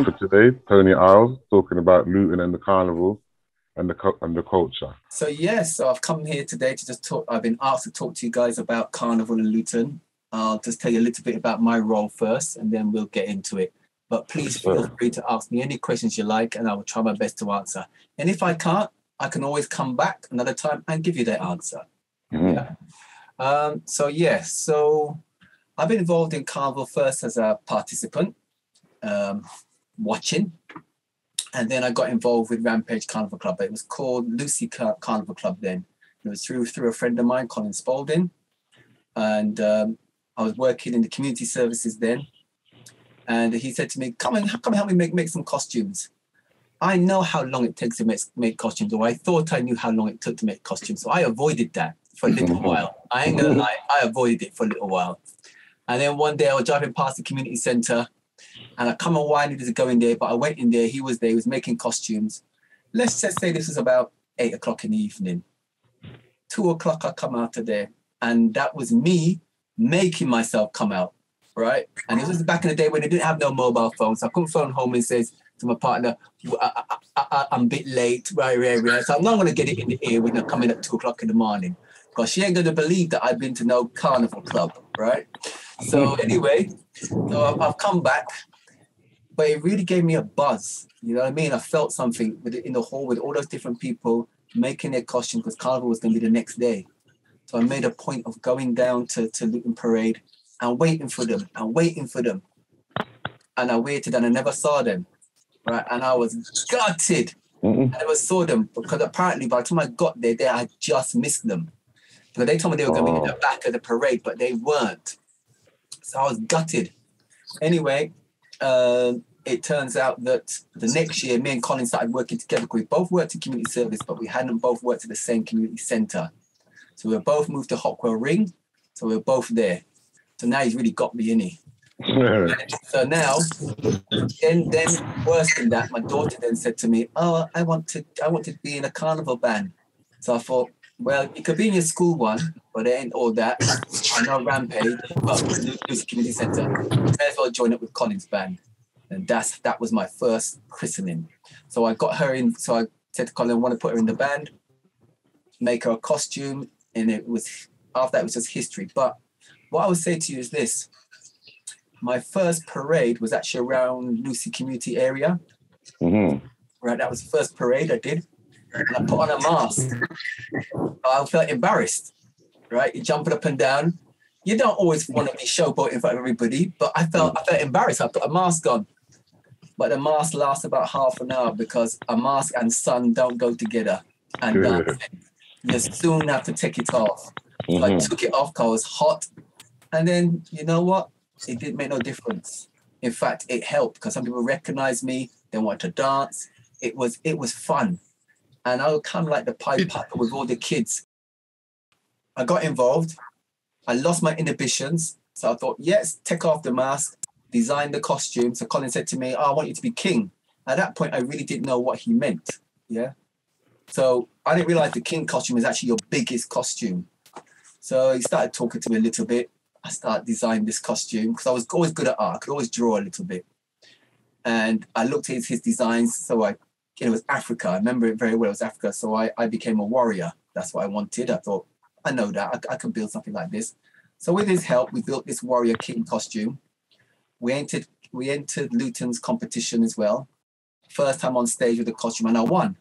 speaker for today, Tony Isles, talking about Luton and the carnival and the culture. So yes, so I've come here today to just talk. I've been asked to talk to you guys about Carnival in Luton. I'll just tell you a little bit about my role first, and then we'll get into it. But please feel free to ask me any questions you like, and I will try my best to answer. And if I can't, I can always come back another time and give you that answer. Yeah. So I've been involved in Carnival first as a participant, watching. And then I got involved with Rampage Carnival Club. It was called Lucy Carnival Club then. It was through a friend of mine, Colin Spalding. And I was working in the community services then. And he said to me, come help me make some costumes. I know how long it takes to make costumes, or I thought I knew how long it took to make costumes. So I avoided that for a little while. I ain't gonna lie, I avoided it for a little while. And then one day I was driving past the community centre, and I come on why I needed to go in there, but I went in there, he was there, he was making costumes. Let's just say this was about 8 o'clock in the evening. 2 o'clock I come out of there, and that was me making myself come out, right? And it was back in the day when they didn't have no mobile phones, so I couldn't phone home and say to my partner, I'm a bit late, right. So I'm not going to get it in the ear when I'm coming at 2 o'clock in the morning, because she ain't going to believe that I've been to no carnival club, right? So anyway, so I've come back, but it really gave me a buzz. You know what I mean? I felt something in the hall with all those different people making their costumes, because carnival was going to be the next day. So I made a point of going down to Luton Parade and waiting for them. And I waited and I never saw them. Right, and I was gutted. I never saw them, because apparently by the time I got there, I had just missed them. Because they told me they were going to be in the back of the parade, but they weren't. So I was gutted. Anyway, it turns out that the next year, me and Colin started working together. We both worked in community service, but we hadn't both worked at the same community centre. So we were both moved to Hockwell Ring. So we were both there. So now he's really got me, innit? So now, then worse than that, my daughter then said to me, "Oh, I want to be in a carnival band." So I thought, well, you could be in your school one, but it ain't all that. I know Rampage, Lucy Community Centre. May as well join up with Colin's band, and that was my first christening. So I got her in. So I said to Colin, I want to put her in the band, make her a costume, and it was after that it was just history. But what I would say to you is this. My first parade was actually around Lucy community area. Right, that was the first parade I did. And I put on a mask. I felt embarrassed, right? You're jumping up and down. You don't always want to be showboating in front of everybody, but I felt embarrassed. I put a mask on. But the mask lasts about half an hour, because a mask and sun don't go together. And you soon have to take it off. So I took it off because I was hot. And then, you know what? It didn't make no difference. In fact, it helped, because some people recognized me. They wanted to dance. It was fun. And I was kind of like the Pied Piper with all the kids. I got involved. I lost my inhibitions. So I thought, yes, take off the mask, design the costume. So Colin said to me, I want you to be king. At that point, I really didn't know what he meant. Yeah. So I didn't realize the king costume is actually your biggest costume. So he started talking to me a little bit. I started designing this costume, because I was always good at art. I could always draw a little bit. And I looked at his designs. So it was Africa. I remember it very well. It was Africa. So I became a warrior. That's what I wanted. I thought, I know that. I could build something like this. So with his help, we built this warrior king costume. We entered Luton's competition as well. First time on stage with the costume, and I won.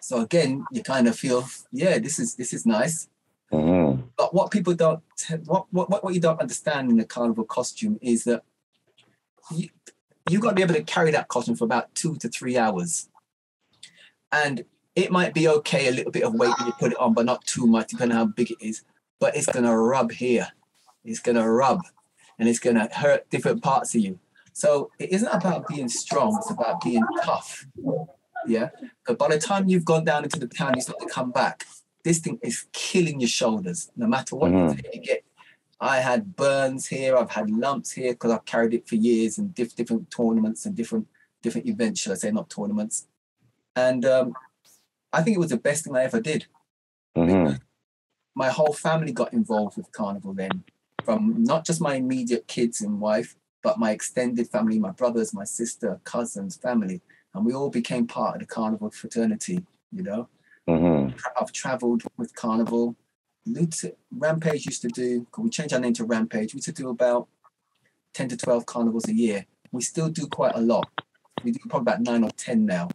So again, you kind of feel, yeah, this is nice. But what people don't, what you don't understand in the carnival costume is that you've got to be able to carry that costume for about 2 to 3 hours. And it might be okay, a little bit of weight when you put it on, but not too much, depending on how big it is. But it's going to rub here. It's going to rub, and it's going to hurt different parts of you. So it isn't about being strong, it's about being tough. Yeah? But by the time you've gone down into the town, you start to come back, this thing is killing your shoulders, no matter what you get. I had burns here, I've had lumps here, because I've carried it for years in different tournaments and different events, should I say, not tournaments. And I think it was the best thing I ever did. My whole family got involved with carnival then, from not just my immediate kids and wife, but my extended family, my brothers, my sister, cousins, family, and we all became part of the Carnival fraternity, you know. I've traveled with Carnival. Rampage used to do, because we changed our name to Rampage, we used to do about 10 to 12 carnivals a year. We still do quite a lot. We do probably about 9 or 10 now.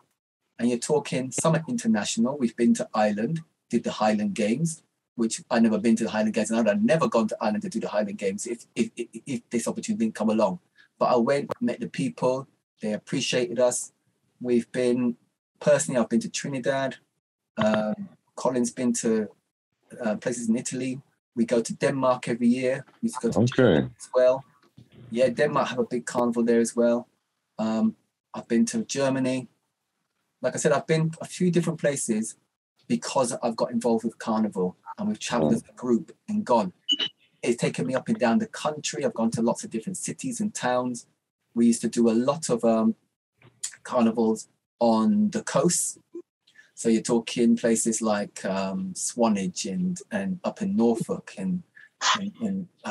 And you're talking, some are international. We've been to Ireland, did the Highland Games, which I've never been to the Highland Games, and I'd never gone to Ireland to do the Highland Games if this opportunity didn't come along. But I went, met the people, they appreciated us. We've been, personally, I've been to Trinidad. Colin's been to places in Italy. We go to Denmark every year. We used to go to Germany as well. Yeah, Denmark have a big carnival there as well. I've been to Germany. Like I said, I've been a few different places because I've got involved with Carnival, and we've traveled as a group and gone. It's taken me up and down the country. I've gone to lots of different cities and towns. We used to do a lot of carnivals on the coast. So you're talking places like Swanage and up in Norfolk and I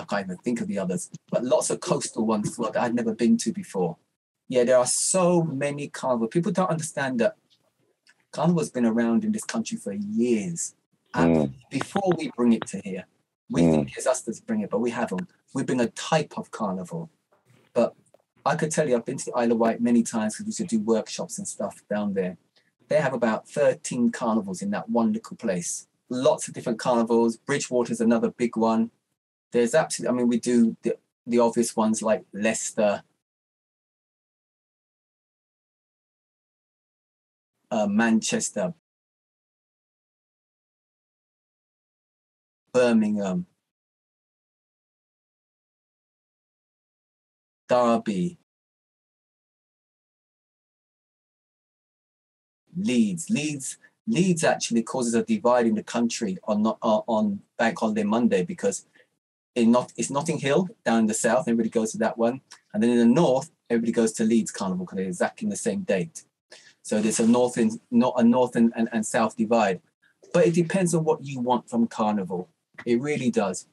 can't even think of the others, but lots of coastal ones as well that I'd never been to before. Yeah, there are so many carnivals. People don't understand that Carnival's been around in this country for years. And before we bring it to here, we think it's us that's bring it, but we haven't. We bring a type of carnival. But I could tell you, I've been to the Isle of Wight many times because we used to do workshops and stuff down there. They have about 13 carnivals in that one little place. Lots of different carnivals. Bridgewater's another big one. There's absolutely, I mean, we do the obvious ones like Leicester, Manchester, Birmingham, Derby, Leeds. Leeds actually causes a divide in the country on Bank Holiday Monday because it's Notting Hill down in the south, everybody goes to that one. And then in the north, everybody goes to Leeds Carnival because they're exactly the same date. So there's a north and south divide. But it depends on what you want from Carnival. It really does.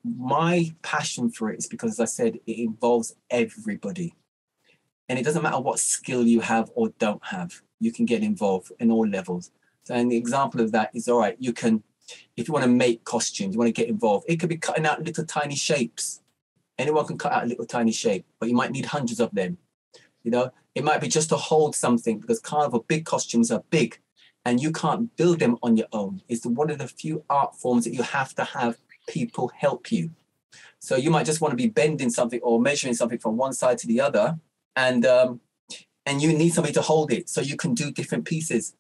My passion for it is because, as I said, it involves everybody. And it doesn't matter what skill you have or don't have. You can get involved in all levels. So, and the example of that is, all right, you can, if you want to make costumes, you want to get involved, it could be cutting out little tiny shapes. Anyone can cut out a little tiny shape, but you might need hundreds of them. You know, it might be just to hold something because Carnival big costumes are big and you can't build them on your own. It's one of the few art forms that you have to have people help you. So you might just want to be bending something or measuring something from one side to the other, and you need somebody to hold it so you can do different pieces.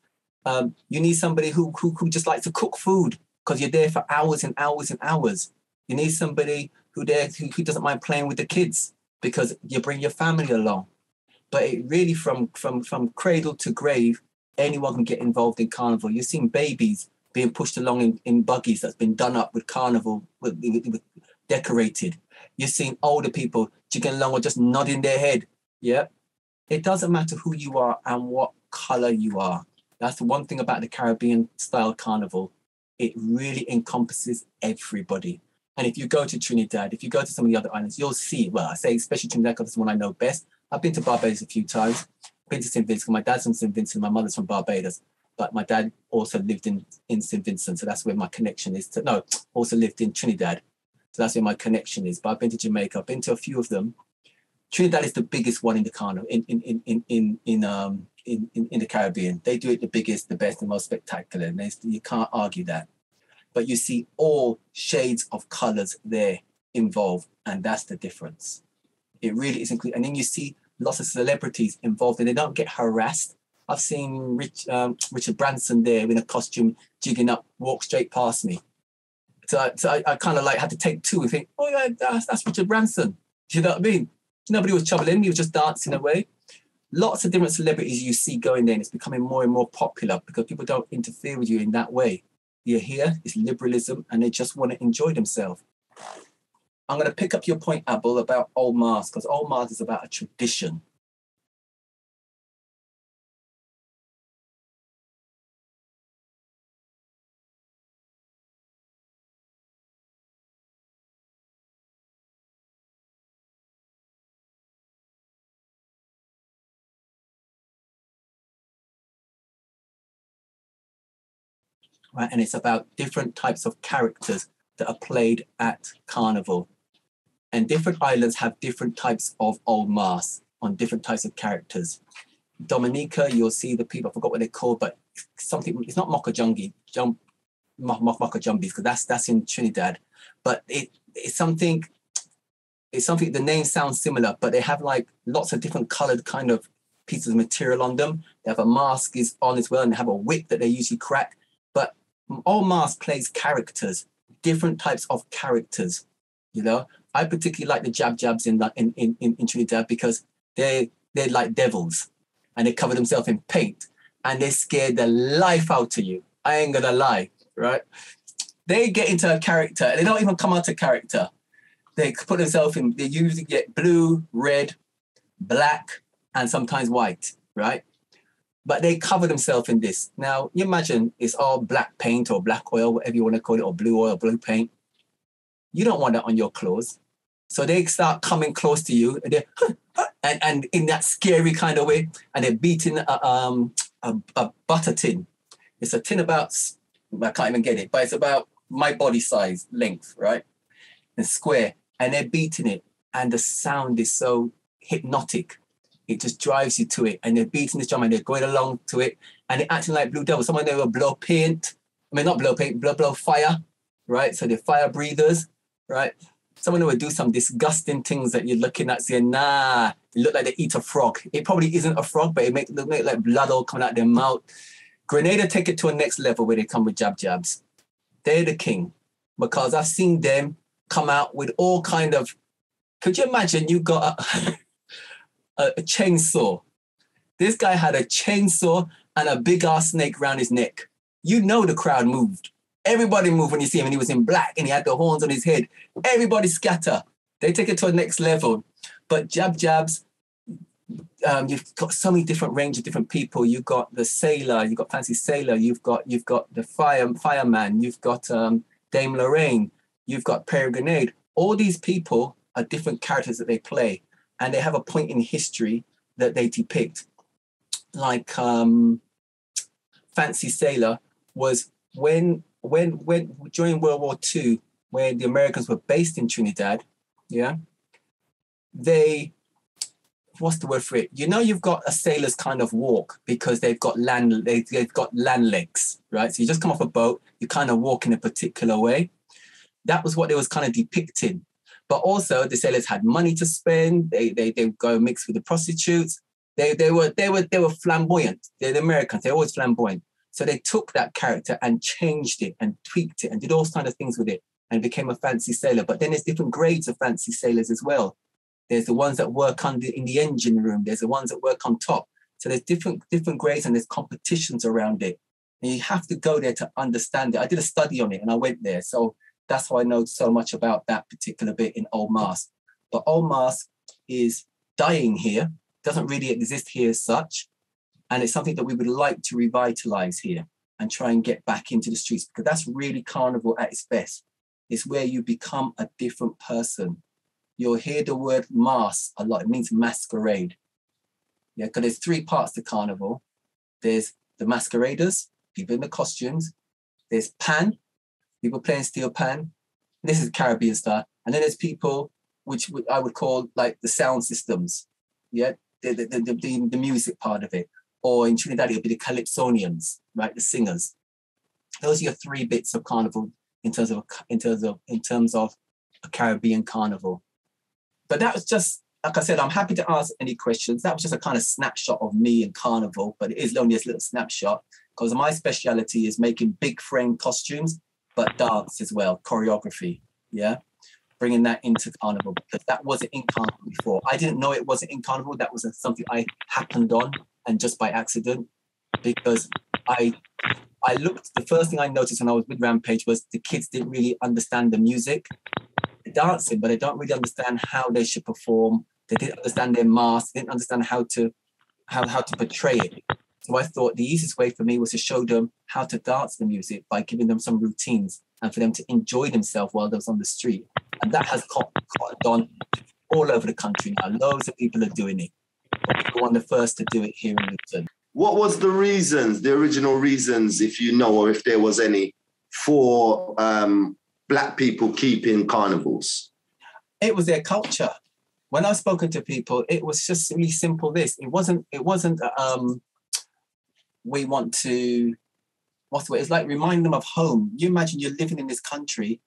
You need somebody who just likes to cook food because you're there for hours and hours and hours. You need somebody who doesn't mind playing with the kids because you bring your family along. But it really, from cradle to grave, anyone can get involved in Carnival. You've seen babies being pushed along in buggies that's been done up with Carnival, with decorated. You've seen older people jigging along or just nodding their head. Yeah. It doesn't matter who you are and what color you are. That's the one thing about the Caribbean style Carnival. It really encompasses everybody. And if you go to Trinidad, if you go to some of the other islands, you'll see, well, I say especially Trinidad because it's the one I know best. I've been to Barbados a few times. Been to St. Vincent. My dad's from St. Vincent. My mother's from Barbados. But my dad also lived in St. Vincent. So that's where my connection is. Also lived in Trinidad. So that's where my connection is. But I've been to Jamaica. I've been to a few of them. Trinidad is the biggest one in the Carnival, in the Caribbean. They do it the biggest, the best, the most spectacular. And you can't argue that. But you see all shades of colors there involved. And that's the difference. It really is included. And then you see lots of celebrities involved and they don't get harassed. I've seen Richard Branson there in a costume, jigging up, walk straight past me. So I kind of like had to take two and think, oh yeah, that's Richard Branson. Do you know what I mean? Nobody was troubling him. He was just dancing away. Lots of different celebrities you see going there and it's becoming more and more popular because people don't interfere with you in that way. You're here, it's liberalism and they just want to enjoy themselves. I'm going to pick up your point, Abel, about Old Mars, because Old Mars is about a tradition. right? And it's about different types of characters that are played at Carnival. And different islands have different types of old masks on different types of characters. Dominica, you'll see the people, I forgot what they're called, but something, it's not Mokajungi, Mokajumbi, because that's in Trinidad. But it's something, the name sounds similar, but they have like lots of different colored kind of pieces of material on them. They have a mask is on as well, and they have a whip that they usually crack. But all mask plays characters, different types of characters, you know. I particularly like the jabs in Trinidad because they're like devils, and they cover themselves in paint, and they scare the life out of you. I ain't gonna lie, right? They get into a character, and they don't even come out of character. They put themselves in, they usually get blue, red, black, and sometimes white, right? But they cover themselves in this. Now, you imagine it's all black paint or black oil, whatever you want to call it, or blue oil, blue paint. You don't want that on your clothes. So they start coming close to you, and in that scary kind of way, and they're beating a butter tin. It's a tin about, I can't even get it, but it's about my body size, length, right? And square. And they're beating it, and the sound is so hypnotic. It just drives you to it. And they're beating this drum, and they're going along to it, and they're acting like Blue Devils. Someone, they will blow paint. I mean, not blow paint, blow fire, right? So they're fire breathers, right? Someone who would do some disgusting things that you're looking at saying, nah, it look like they eat a frog. It probably isn't a frog, but it make like blood all coming out their mouth. Grenada take it to a next level where they come with jabs. They're the king, because I've seen them come out with all kind of, could you imagine you got a chainsaw? This guy had a chainsaw and a big ass snake around his neck. You know the crowd moved. Everybody moved when you see him, and he was in black and he had the horns on his head. Everybody scatter. They take it to a next level. But jabs, you've got so many different range of different people. You've got the sailor, you've got Fancy Sailor, you've got the fireman, you've got Dame Lorraine, you've got Perry Grenade. All these people are different characters that they play, and they have a point in history that they depict. Like Fancy Sailor was when during World War II, when the Americans were based in Trinidad, yeah, they, what's the word for it? You know, you've got a sailor's kind of walk because they've got land legs, right? So you just come off a boat, you kind of walk in a particular way. That was what they was kind of depicting. But also the sailors had money to spend. They go mix with the prostitutes. They were flamboyant. They're the Americans. They're always flamboyant. So they took that character and changed it and tweaked it and did all kinds of things with it and became a fancy sailor. But then there's different grades of fancy sailors as well. There's the ones that work in the engine room. There's the ones that work on top. So there's different grades, and there's competitions around it. And you have to go there to understand it. I did a study on it and I went there. So that's how I know so much about that particular bit in Old Mask. But Old Mask is dying here, doesn't really exist here as such. And it's something that we would like to revitalize here and try and get back into the streets, because that's really Carnival at its best. It's where you become a different person. You'll hear the word mask a lot. It means masquerade. Yeah, because there's three parts to Carnival. There's the masqueraders, people in the costumes. There's pan, people playing steel pan. This is Caribbean style. And then there's people, which I would call like the sound systems. Yeah, the music part of it. Or in Trinidad, it'll be the calypsonians, right? The singers. Those are your three bits of Carnival in terms of a Caribbean Carnival. But that was just, like I said, I'm happy to answer any questions. That was just a kind of snapshot of me and Carnival, but it is only a little snapshot because my speciality is making big frame costumes, but dance as well, choreography, yeah? Bringing that into Carnival, because that wasn't in Carnival before. I didn't know it wasn't in Carnival. That was something I happened on, and just by accident, because I looked, the first thing I noticed when I was with Rampage was the kids didn't really understand the music. They're dancing, but they don't really understand how they should perform. They didn't understand their masks, they didn't understand how to portray it. So I thought the easiest way for me was to show them how to dance the music by giving them some routines and for them to enjoy themselves while they was on the street. And that has caught on all over the country now. Loads of people are doing it. But we were one of the first to do it here in Luton. what was the reasons, the original reasons, if you know, or if there was any, for Black people keeping carnivals? It was their culture. When I've spoken to people, it was just really simple. It wasn't, we want to, what's the way? It's like remind them of home. You imagine you're living in this country.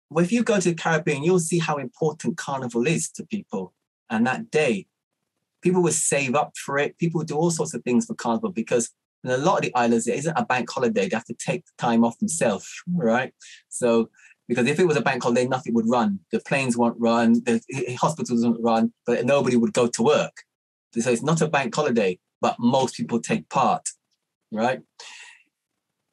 Well, if you go to the Caribbean, you'll see how important carnival is to people. And that day, people would save up for it. People would do all sorts of things for carnival because in a lot of the islands, it isn't a bank holiday. They have to take the time off themselves, right? So, because if it was a bank holiday, nothing would run. The planes won't run, the hospitals won't run, but nobody would go to work. So it's not a bank holiday, but most people take part, right?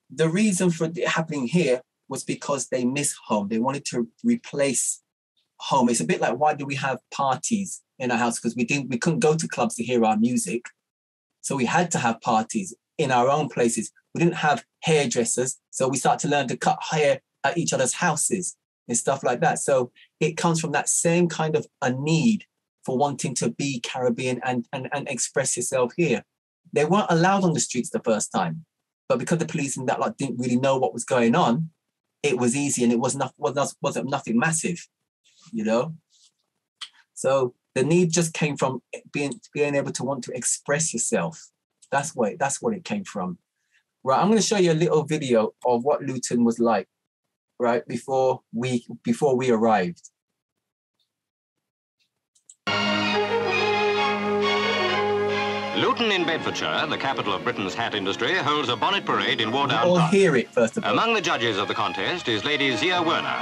The reason for it happening here was because they miss home. They wanted to replace home. It's a bit like, why do we have parties in our house? Because we couldn't go to clubs to hear our music. So we had to have parties in our own places. We didn't have hairdressers. So we started to learn to cut hair at each other's houses and stuff like that. So it comes from that same kind of a need for wanting to be Caribbean and express yourself here. They weren't allowed on the streets the first time, but because the police and that lot didn't really know what was going on, it was easy and it wasn't nothing massive, you know? So the need just came from being able to want to express yourself. That's what it came from. Right, I'm going to show you a little video of what Luton was like, right, before we arrived. Luton in Bedfordshire, the capital of Britain's hat industry, holds a bonnet parade in Wardown We'll Park. hear it first of all. Among the judges of the contest is Lady Zia Werner.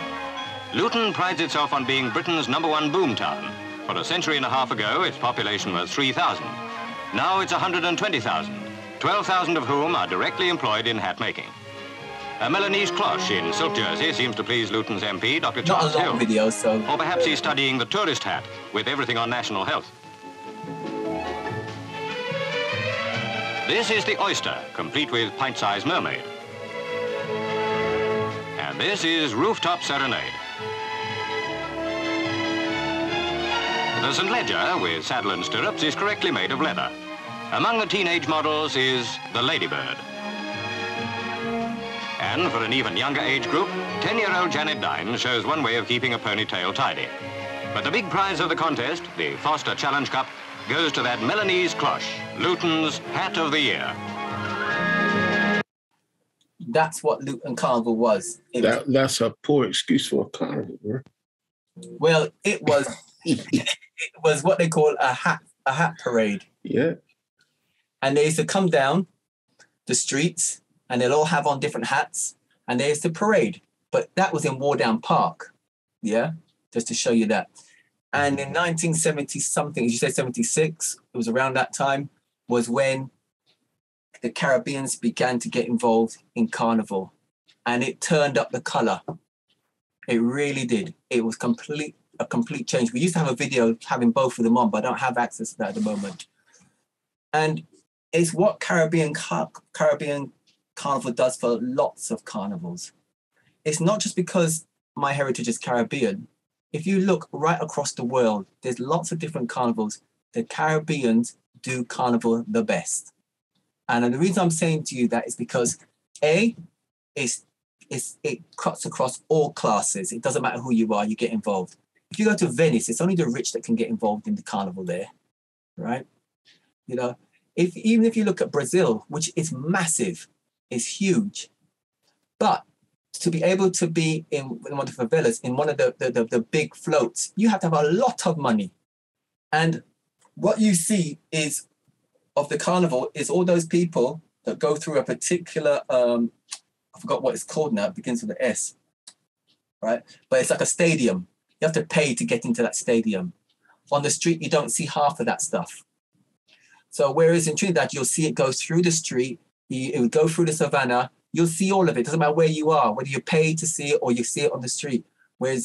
Luton prides itself on being Britain's #1 boom town. For a century and a half ago, its population was 3,000. Now it's 120,000, 12,000 of whom are directly employed in hat making. A Milanese cloche in silk jersey seems to please Luton's MP, Dr. Charles Hill. Video, so. Or perhaps he's studying the tourist hat with everything on national health. This is the oyster, complete with pint-sized mermaid. And this is rooftop serenade. The St. Leger, with saddle and stirrups, is correctly made of leather. Among the teenage models is the Ladybird. And for an even younger age group, 10-year-old Janet Dine shows one way of keeping a ponytail tidy. But the big prize of the contest, the Foster Challenge Cup, goes to that Milanese cloche, Luton's Hat of the Year. That's what Luton Carnival was. That's a poor excuse for a carnival, bro. Well, it was it was what they call a hat parade. Yeah. And they used to come down the streets and they'll all have on different hats and they used to parade. But that was in Wardown Park. Yeah, just to show you that. And in 1970 something, as you say 76, it was around that time, was when the Caribbeans began to get involved in carnival. And it turned up the color. It really did. It was a complete change. We used to have a video having both of them on, but I don't have access to that at the moment. And it's what Caribbean Carnival does for lots of carnivals. It's not just because my heritage is Caribbean. If you look right across the world, there's lots of different carnivals. The Caribbeans do carnival the best. And the reason I'm saying to you that is because it cuts across all classes. It doesn't matter who you are, you get involved. If you go to Venice, it's only the rich that can get involved in the carnival there, right? You know, even if you look at Brazil, which is massive, it's huge, but to be able to be in one of the favelas, in one of the big floats, you have to have a lot of money. And what you see is of the carnival is all those people that go through a particular, I forgot what it's called now, it begins with an S, right? But it's like a stadium. You have to pay to get into that stadium. On the street, you don't see half of that stuff. So whereas in Trinidad, you'll see it go through the street, it would go through the savannah, you'll see all of it. It doesn't matter where you are, whether you pay to see it or you see it on the street. Or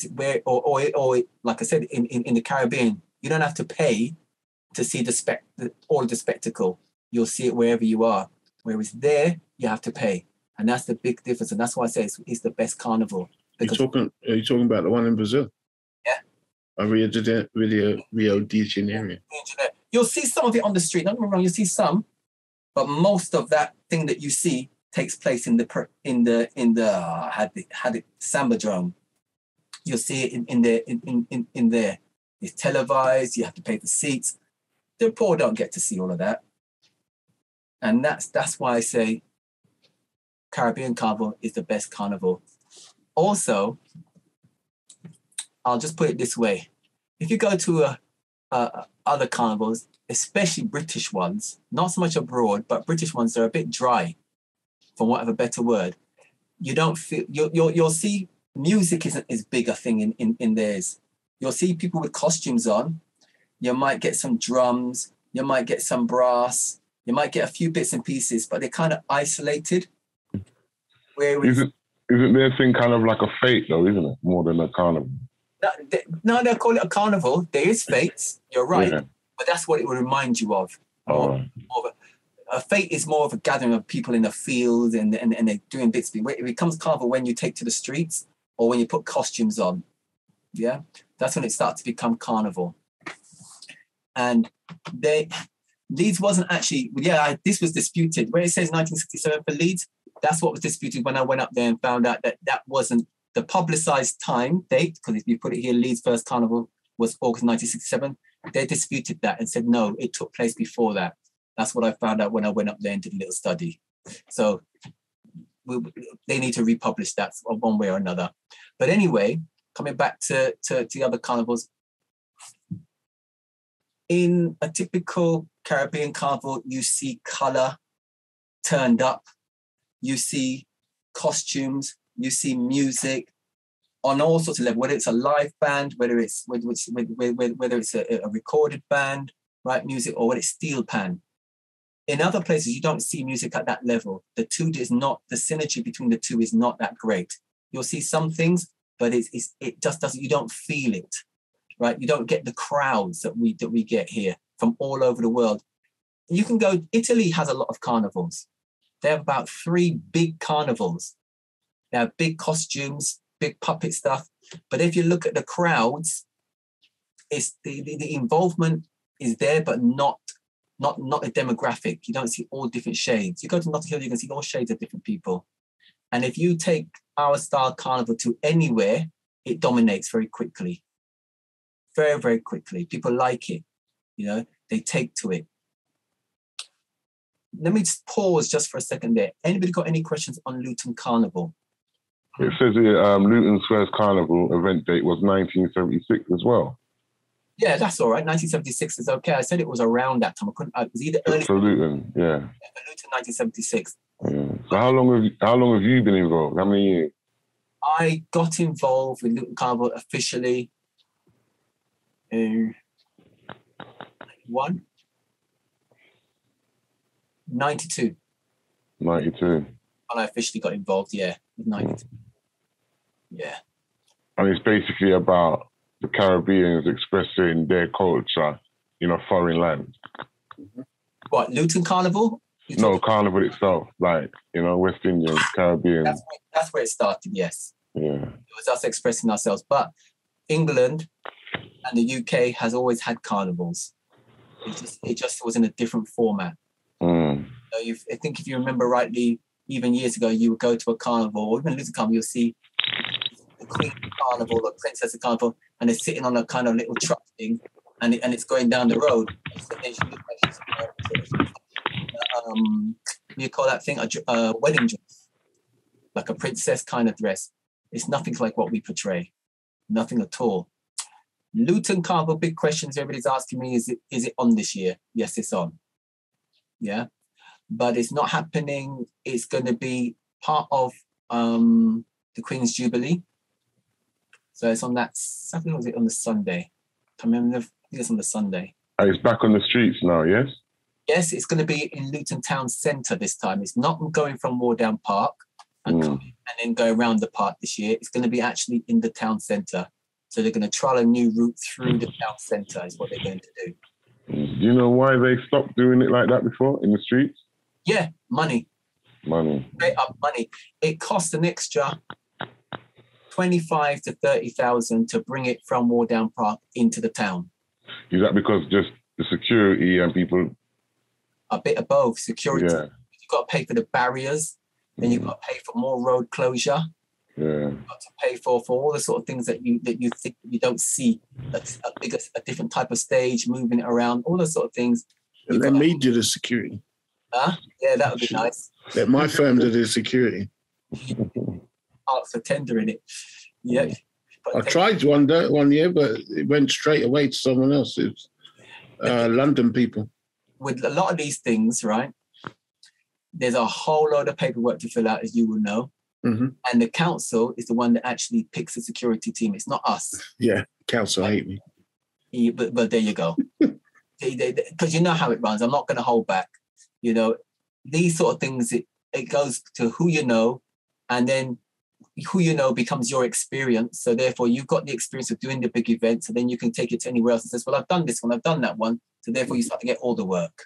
like I said, in the Caribbean, you don't have to pay to see all of the spectacle. You'll see it wherever you are. Whereas there, you have to pay. And that's the big difference. And that's why I say it's the best carnival. Are you talking about the one in Brazil? Yeah. Rio de Janeiro. You'll see some of it on the street. Don't get me wrong, you'll see some. But most of that thing that you see takes place in the Sambadrome. You'll see it in there. It's televised. You have to pay for seats. The poor don't get to see all of that, and that's why I say Caribbean Carnival is the best carnival. Also, I'll just put it this way: if you go to other carnivals, especially British ones, not so much abroad, but British ones are a bit dry, for want of a better word. You don't feel you'll see music isn't as big a thing in theirs. You'll see people with costumes on. You might get some drums. You might get some brass. You might get a few bits and pieces, but they're kind of isolated. Isn't their thing kind of like a fete though, isn't it? More than a carnival. No, they call it a carnival. There is fates. You're right, Yeah. but that's what it will remind you of. A fete is more of a gathering of people in the field and they're doing bits. It becomes carnival when you take to the streets or when you put costumes on. Yeah, that's when it starts to become carnival. And Leeds wasn't actually. This was disputed. Where it says 1967 for Leeds, that's what was disputed when I went up there and found out that wasn't the publicised time date. Because if you put it here, Leeds' first carnival was August 1967. They disputed that and said no, it took place before that. That's what I found out when I went up there and did a little study. So they need to republish that one way or another. But anyway, coming back to the other carnivals, in a typical Caribbean carnival, you see colour turned up, you see costumes, you see music on all sorts of levels, whether it's a live band, whether it's a recorded band, right, music, or whether it's steel pan. In other places, you don't see music at that level. The synergy between the two is not that great. You'll see some things, but it just doesn't, you don't feel it, right? You don't get the crowds that we get here from all over the world. You can go, Italy has a lot of carnivals. They have about 3 big carnivals. They have big costumes, big puppet stuff. But if you look at the crowds, it's the involvement is there, but not a demographic. You don't see all different shades. You go to Notting Hill, you can see all shades of different people. And if you take our style carnival to anywhere, it dominates very quickly. Very, very quickly. People like it. They take to it. Let me just pause just for a second there. Anybody got any questions on Luton Carnival? It says here, Luton's first carnival event date was 1976 as well. Yeah, that's all right. 1976 is okay. I said it was around that time. It was either early. For Luton, yeah. For Luton, 1976. Yeah. So how long have you been involved? How many years? I got involved with Luton Carnival officially in 92. 92. When I officially got involved, yeah, with 92. Yeah. And it's basically about the Caribbeans expressing their culture in a foreign land. What, Luton Carnival? No, Carnival itself, like, West Indian, Caribbean. That's where it started, yes. Yeah. It was us expressing ourselves. But England and the UK has always had carnivals. It just was in a different format. Mm. I think if you remember rightly, even years ago, you would go to a carnival, or even Luton Carnival, you'll see the Queen Carnival or Princess Carnival, and they're sitting on a kind of little truck thing, and it's going down the road. You call that thing a wedding dress, like a princess kind of dress. It's nothing like what we portray, nothing at all. Luton Carnival, big questions everybody's asking me, is it on this year? Yes, it's on. Yeah, but it's not happening. It's going to be part of the Queen's Jubilee. So it's on that, I think it was on the Sunday. I remember, I think it's on the Sunday. And it's back on the streets now, yes? Yes, it's going to be in Luton Town Centre this time. It's not going from Wardown Park and then go around the park this year. It's going to be actually in the town centre. So they're going to trial a new route through the town centre is what they're going to do. Do you know why they stopped doing it like that before in the streets? Yeah, money. Straight up money. It costs an extra 25 to 30,000 to bring it from Wardown Park into the town. Is that because just the security and people A bit of both. Security. Yeah. You've got to pay for the barriers. Then you've got to pay for more road closure. Yeah. You've got to pay for all the sort of things that you think you don't see. That's a different type of stage, moving it around, all those sort of things. And let me do the security. Yeah, that would be nice. Let my firm do the security. Ask for tender in it. Yeah. I tried one year, but it went straight away to someone else. It was London people. With a lot of these things, right, there's a whole load of paperwork to fill out, as you will know. Mm-hmm. And the council is the one that actually picks the security team. It's not us. Yeah, council hate me. But there you go. Because you know how it runs. I'm not going to hold back. You know, these sort of things, it goes to who you know, and then who you know becomes your experience. So therefore, you've got the experience of doing the big events, and then you can take it to anywhere else and says, well, I've done this one, I've done that one. So therefore, you start to get all the work.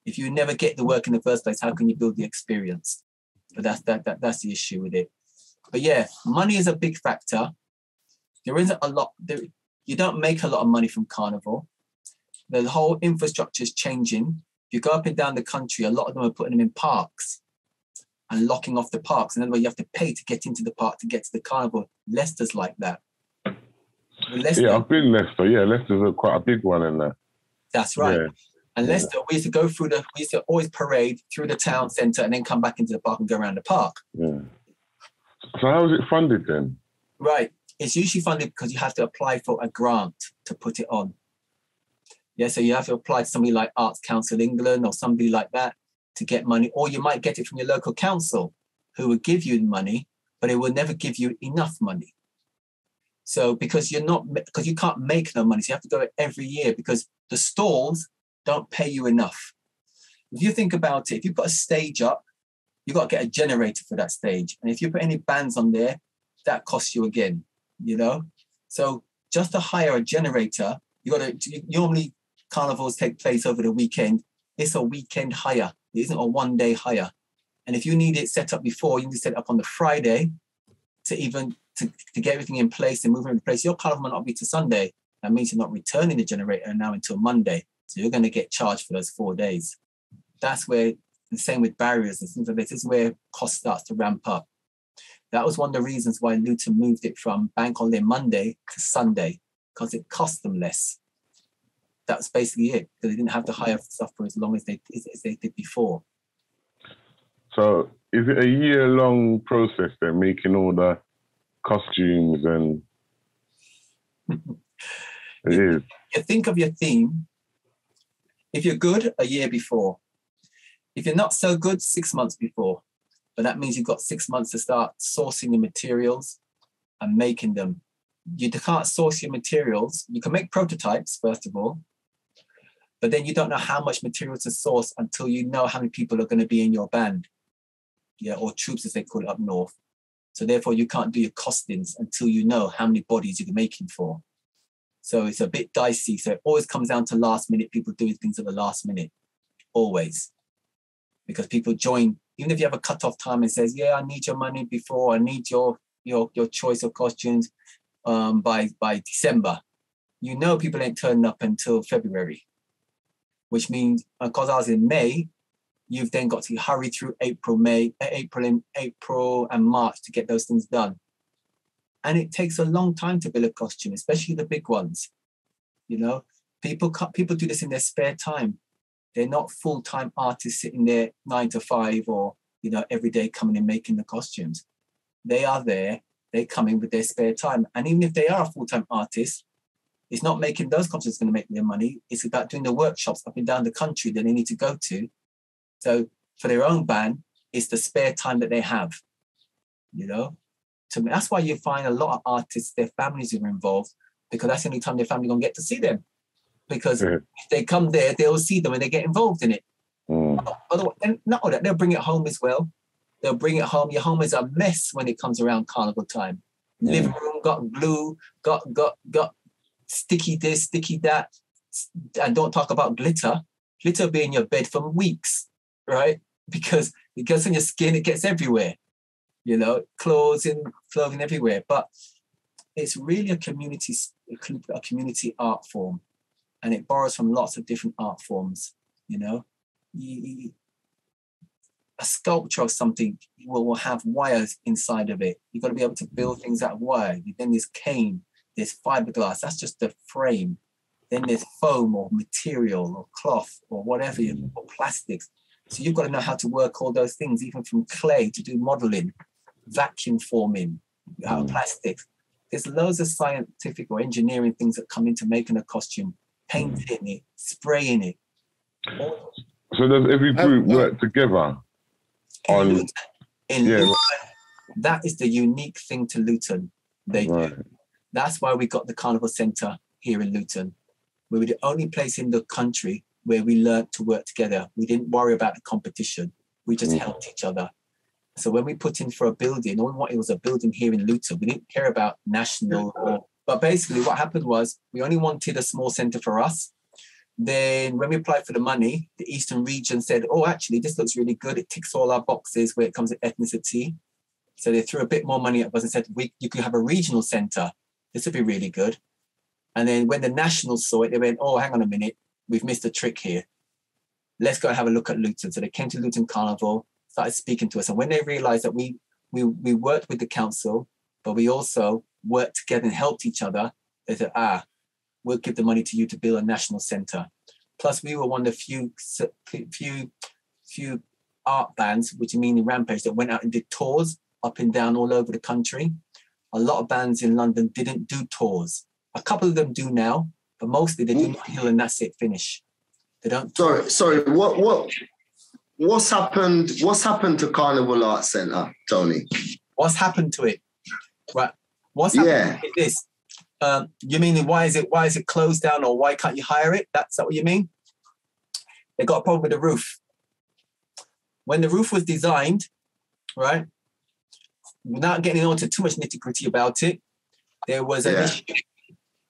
If you never get the work in the first place, how can you build the experience? But that's the issue with it. But yeah, money is a big factor. There isn't a lot. You don't make a lot of money from Carnival. The whole infrastructure is changing. If you go up and down the country, a lot of them are putting them in parks and locking off the parks. In other words, you have to pay to get into the park to get to the Carnival. Leicester's like that. Leicester, yeah, I've been Leicester. Yeah, Leicester's quite a big one in that. That's right. Yeah. And Leicester, we used to go through we used to always parade through the town centre and then come back into the park and go around the park. Yeah. So how is it funded then? Right. It's usually funded because you have to apply for a grant to put it on. Yeah, so you have to apply to somebody like Arts Council England or somebody like that to get money, or you might get it from your local council who will give you money, but it will never give you enough money. So because you can't make no money, so you have to go every year because the stalls don't pay you enough. If you think about it, if you put a stage up, you've got to get a generator for that stage. And if you put any bands on there, that costs you again, you know? So just to hire a generator, normally carnivals take place over the weekend. It's a weekend hire. It isn't a one-day hire. And if you need it set up before, you need to set it up on the Friday to get everything in place and move it in place. Your carnival might not be to Sunday. That means you're not returning the generator now until Monday. So you're going to get charged for those 4 days. That's where, the same with barriers and things like this, is where cost starts to ramp up. That was one of the reasons why Luton moved it from Bank Holiday Monday to Sunday, because it cost them less. That's basically it, because they didn't have to hire stuff for as long as they did before. So is it a year-long process then, making all the costumes and... It is. You think of your theme. If you're good, a year before. If you're not so good, 6 months before. But that means you've got 6 months to start sourcing the materials and making them. You can't source your materials. You can make prototypes, first of all, but then you don't know how much material to source until you know how many people are going to be in your band. Yeah, or troops, as they call it up north. So therefore, you can't do your costings until you know how many bodies you're making for. So it's a bit dicey. So it always comes down to last minute, people doing things at the last minute, always. Because people join, even if you have a cut-off time and says, yeah, I need your money before, I need your choice of costumes by December. You know people ain't turning up until February, which means because I was in May, you've then got to hurry through April and March to get those things done. And it takes a long time to build a costume, especially the big ones. You know, people do this in their spare time. They're not full-time artists sitting there 9 to 5 or, you know, every day coming and making the costumes. They are there, they come in with their spare time. And even if they are a full-time artist, it's not making those costumes going to make their money. It's about doing the workshops up and down the country that they need to go to. So for their own band, it's the spare time that they have, you know. To me, that's why you find a lot of artists, their families are involved, because that's the only time their family going to get to see them. Because if they come there, they'll see them and they get involved in it. Otherwise, and not all that, they'll bring it home as well. They'll bring it home. Your home is a mess when it comes around carnival time. Living room got glue, got sticky this, sticky that. And don't talk about glitter. Glitter will be in your bed for weeks, right? Because it goes on your skin, it gets everywhere. You know, clothing everywhere. But it's really a community art form. And it borrows from lots of different art forms, you know. a sculpture of something will have wires inside of it. You've got to be able to build things out of wire. Then there's cane, there's fiberglass. That's just the frame. Then there's foam or material or cloth or whatever, or plastics. So you've got to know how to work all those things, even from clay to do modeling, vacuum forming out of plastics. There's loads of scientific or engineering things that come into making a costume, painting it, spraying it. So does every group work together? That is the unique thing to Luton. They do. That's why we got the Carnival Centre here in Luton. We were the only place in the country where we learned to work together. We didn't worry about the competition. We just helped each other. So when we put in for a building, all we wanted was a building here in Luton. We didn't care about national. But basically what happened was we only wanted a small centre for us. Then when we applied for the money, the Eastern region said, oh, actually, this looks really good. It ticks all our boxes where it comes to ethnicity. So they threw a bit more money at us and said, you could have a regional centre. This would be really good. And then when the Nationals saw it, they went, oh, hang on a minute. We've missed a trick here. Let's go and have a look at Luton. So they came to Luton Carnival, started speaking to us. And when they realised that we worked with the council, but we also worked together and helped each other, they said, we'll give the money to you to build a national centre. Plus, we were one of the few art bands, which mean the Rampage, that went out and did tours up and down all over the country. A lot of bands in London didn't do tours. A couple of them do now, but mostly they do Notting Hill and that's it, finish. They don't. Sorry. What's happened to Carnival Arts Centre, Tony? What's happened to it? Right. What's happened is this. You mean why is it closed down, or why can't you hire it? That's that what you mean? They got a problem with the roof. When the roof was designed, right? Without getting into too much nitty-gritty about it, there was an issue,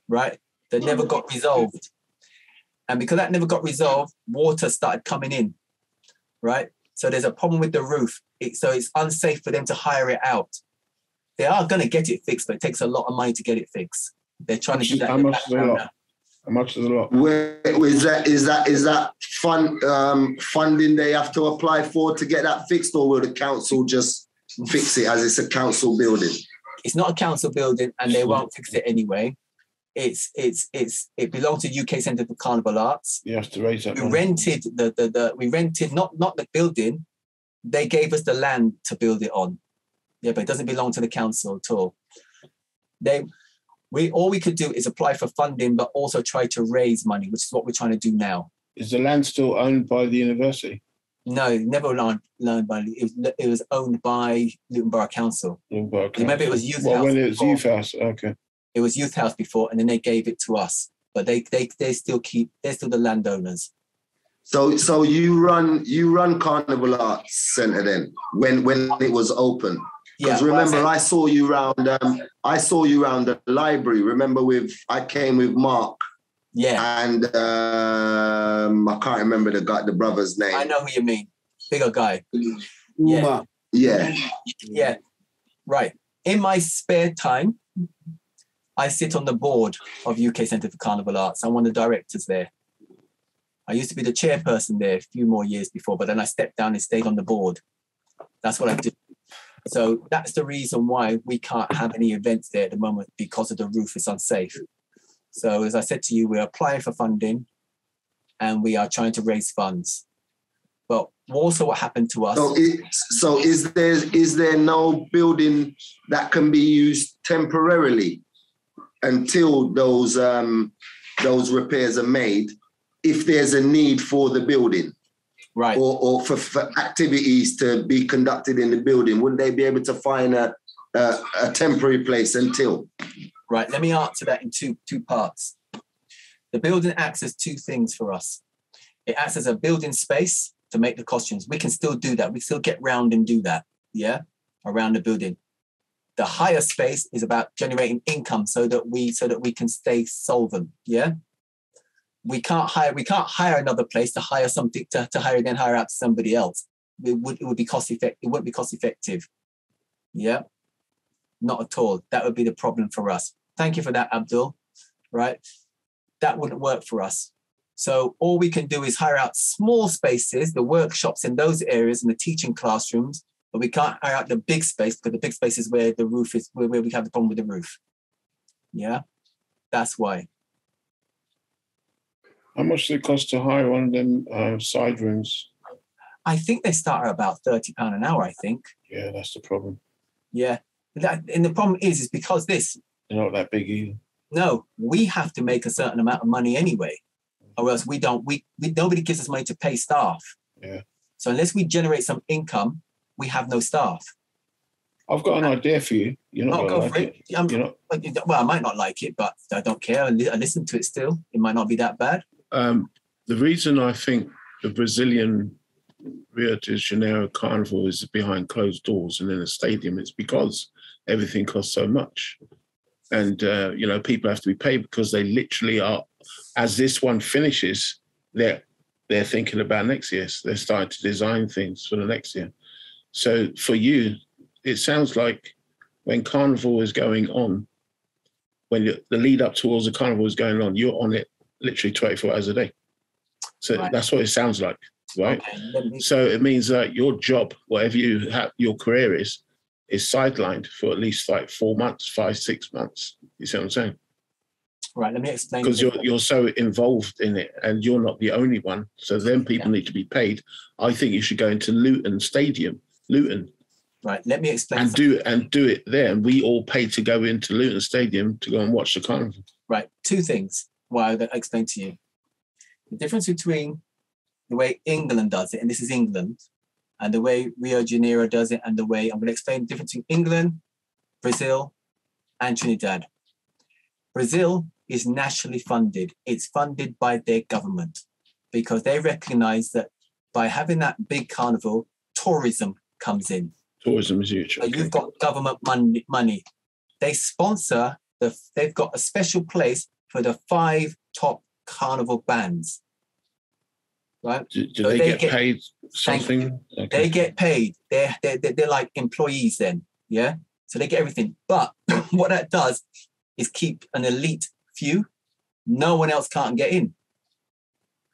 right? That never got resolved. And because that never got resolved, water started coming in, right? So there's a problem with the roof. So it's unsafe for them to hire it out. They are going to get it fixed, but it takes a lot of money to get it fixed. They're trying to do that. How much is a lot? How much is a lot? Is that funding they have to apply for to get that fixed, or will the council just fix it as it's a council building? It's not a council building, and they won't fix it anyway. It belongs to UK Centre for Carnival Arts. You have to raise that. We rented we rented not the building. They gave us the land to build it on. Yeah, but it doesn't belong to the council at all. All we could do is apply for funding, but also try to raise money, which is what we're trying to do now. Is the land still owned by the university? No, never owned by. It was owned by Luton Borough Council. Remember, it was Youth House. When it was Youth House, okay. It was Youth House before, and then they gave it to us. But they're still the landowners. So you run Carnival Arts Centre then when it was open. Because remember, I saw you around the library. Remember, I came with Mark. Yeah. And I can't remember the brother's name. I know who you mean. Bigger guy. Yeah. Yeah. Right. In my spare time, I sit on the board of UK Centre for Carnival Arts. I'm one of the directors there. I used to be the chairperson there a few more years before, but then I stepped down and stayed on the board. That's what I do. So that's the reason why we can't have any events there at the moment, because of the roof is unsafe. So as I said to you, we're applying for funding and we are trying to raise funds. But also what happened to us... So is there no building that can be used temporarily until those repairs are made, if there's a need for the building? Right. Or for activities to be conducted in the building, wouldn't they be able to find a temporary place until? Right, let me answer that in two parts. The building acts as two things for us. It acts as a building space to make the costumes. We can still do that. We still get round and do that, around the building. The higher space is about generating income so that we can stay solvent, We can't hire another place to hire something to hire out to somebody else. It would be cost effective. It wouldn't be cost effective. Yeah, not at all. That would be the problem for us. Thank you for that, Abdul. Right, that wouldn't work for us. So all we can do is hire out small spaces, the workshops in those areas and the teaching classrooms, but we can't hire out the big space because the big space is where the roof is, where we have the problem with the roof. Yeah, that's why. How much does it cost to hire one of them side rooms? I think they start at about £30 an hour, I think. Yeah, that's the problem. Yeah. And the problem is because this. They're not that big either. No, we have to make a certain amount of money anyway, or else we don't. Nobody gives us money to pay staff. Yeah. So unless we generate some income, we have no staff. I've got an idea for you. You're not go like for it. Well, I might not like it, but I don't care. I listen to it still. It might not be that bad. The reason I think the Brazilian Rio de Janeiro Carnival is behind closed doors and in a stadium is because everything costs so much. And, people have to be paid because they literally are, as this one finishes, they're thinking about next year. So they're starting to design things for the next year. So for you, it sounds like when Carnival is going on, when the lead up towards the Carnival is going on, you're on it literally 24 hours a day. So That's what it sounds like, right? Okay, so it means that your job, whatever you have, your career is sidelined for at least like 4 months, 5-6 months. You see what I'm saying? Right, let me explain. Because you're so involved in it and you're not the only one. So then people need to be paid. I think you should go into Luton Stadium, Luton. Right, let me explain. And do it there. And we all pay to go into Luton Stadium to go and watch the Carnival. Right, two things why I explained to you. The difference between the way England does it, and this is England, and the way Rio de Janeiro does it, and the way I'm going to explain the difference between England, Brazil, and Trinidad. Brazil is nationally funded. It's funded by their government because they recognize that by having that big carnival, tourism comes in. Tourism is huge. So you've got government money. They sponsor, they've got a special place for the 5 top carnival bands. Right? Do so they get paid something? Okay. They get paid. They're like employees then, yeah? So they get everything. But what that does is keep an elite few. No one else can't get in.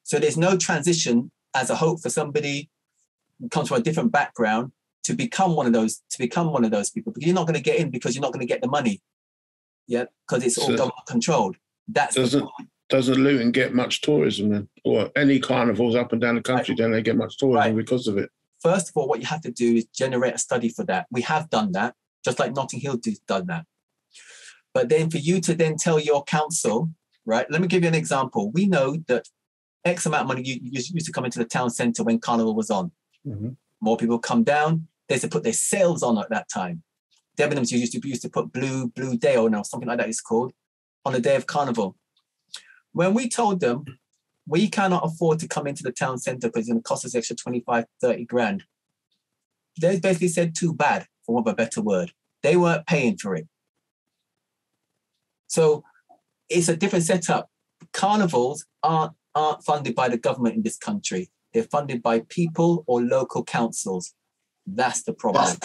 So there's no transition as a hope for somebody who comes from a different background to become one of those people. Because you're not going to get in because you're not going to get the money. Yeah, because it's all government controlled. Doesn't Luton get much tourism then? Or any carnivals up and down the country, don't they get much tourism because of it? First of all, what you have to do is generate a study for that. We have done that, just like Notting Hill has done that. But then for you to then tell your council, right, let me give you an example. We know that X amount of money used to come into the town centre when Carnival was on. Mm-hmm. More people come down. They used to put their sales on at that time. Debenhams used to put Blue Day or something like that it's called, on the day of Carnival. When we told them we cannot afford to come into the town centre because it's going to cost us extra 25, 30 grand, they basically said too bad, for want of a better word. They weren't paying for it. So it's a different setup. Carnivals aren't funded by the government in this country. They're funded by people or local councils. That's the problem.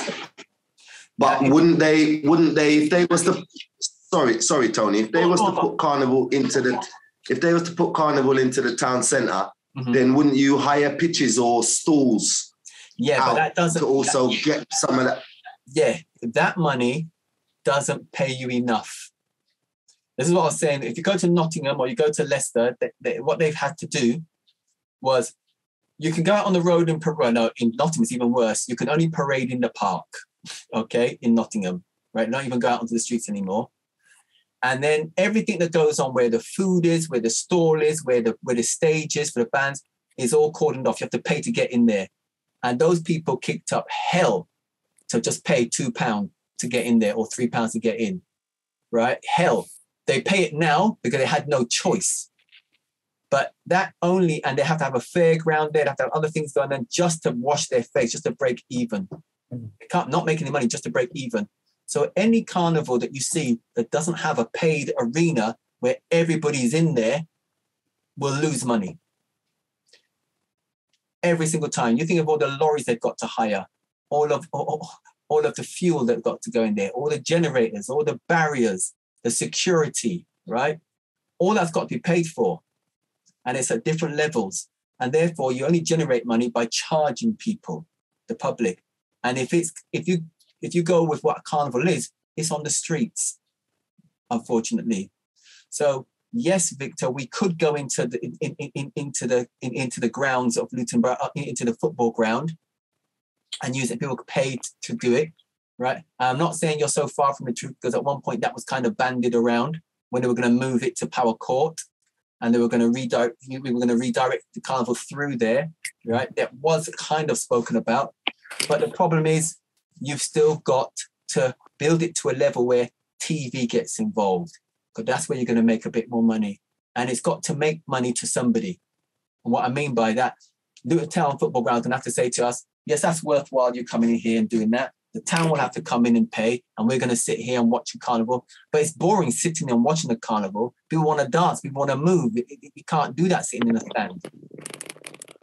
But wouldn't they, if they was to, sorry, Tony, if they was to put Carnival into the town centre, then wouldn't you hire pitches or stalls? Yeah, but that doesn't... To also get some of that... Yeah, that money doesn't pay you enough. This is what I was saying. If you go to Nottingham or you go to Leicester, what they've had to do was you can go out on the road in Nottingham, it's even worse. You can only parade in the park, okay, in Nottingham, right? Not even go out onto the streets anymore. And then everything that goes on, where the food is, where the stall is, where the stage is for the bands, is all cordoned off. You have to pay to get in there. And those people kicked up hell to just pay £2 to get in there or £3 to get in, right? Hell. They pay it now because they had no choice. But that only, and they have to have a fairground there, they have to have other things going on just to wash their face, just to break even. They can't not make any money just to break even. So any carnival that you see that doesn't have a paid arena where everybody's in there will lose money. Every single time. You think of all the lorries they've got to hire, all of the fuel they've got to go in there, all the generators, all the barriers, the security, right? All that's got to be paid for. and it's at different levels. And therefore, you only generate money by charging people, the public. And if you go with what a carnival is, it's on the streets, unfortunately. So yes, Victor, we could go into the grounds of Luton, into the football ground, and use it. People paid to do it, right? I'm not saying you're so far from the truth, because at one point that was kind of bandied around when they were going to move it to Power Court, and they were going to redirect. We were going to redirect the carnival through there, right? That was kind of spoken about, but the problem is you've still got to build it to a level where TV gets involved, because that's where you're going to make a bit more money, and it's got to make money to somebody. And what I mean by that, Luton Town Football Ground is going to have to say to us, yes, that's worthwhile you coming in here and doing that. The town will have to come in and pay, and we're going to sit here and watch a carnival. But it's boring sitting and watching the carnival. People want to dance. People want to move. You can't do that sitting in a stand.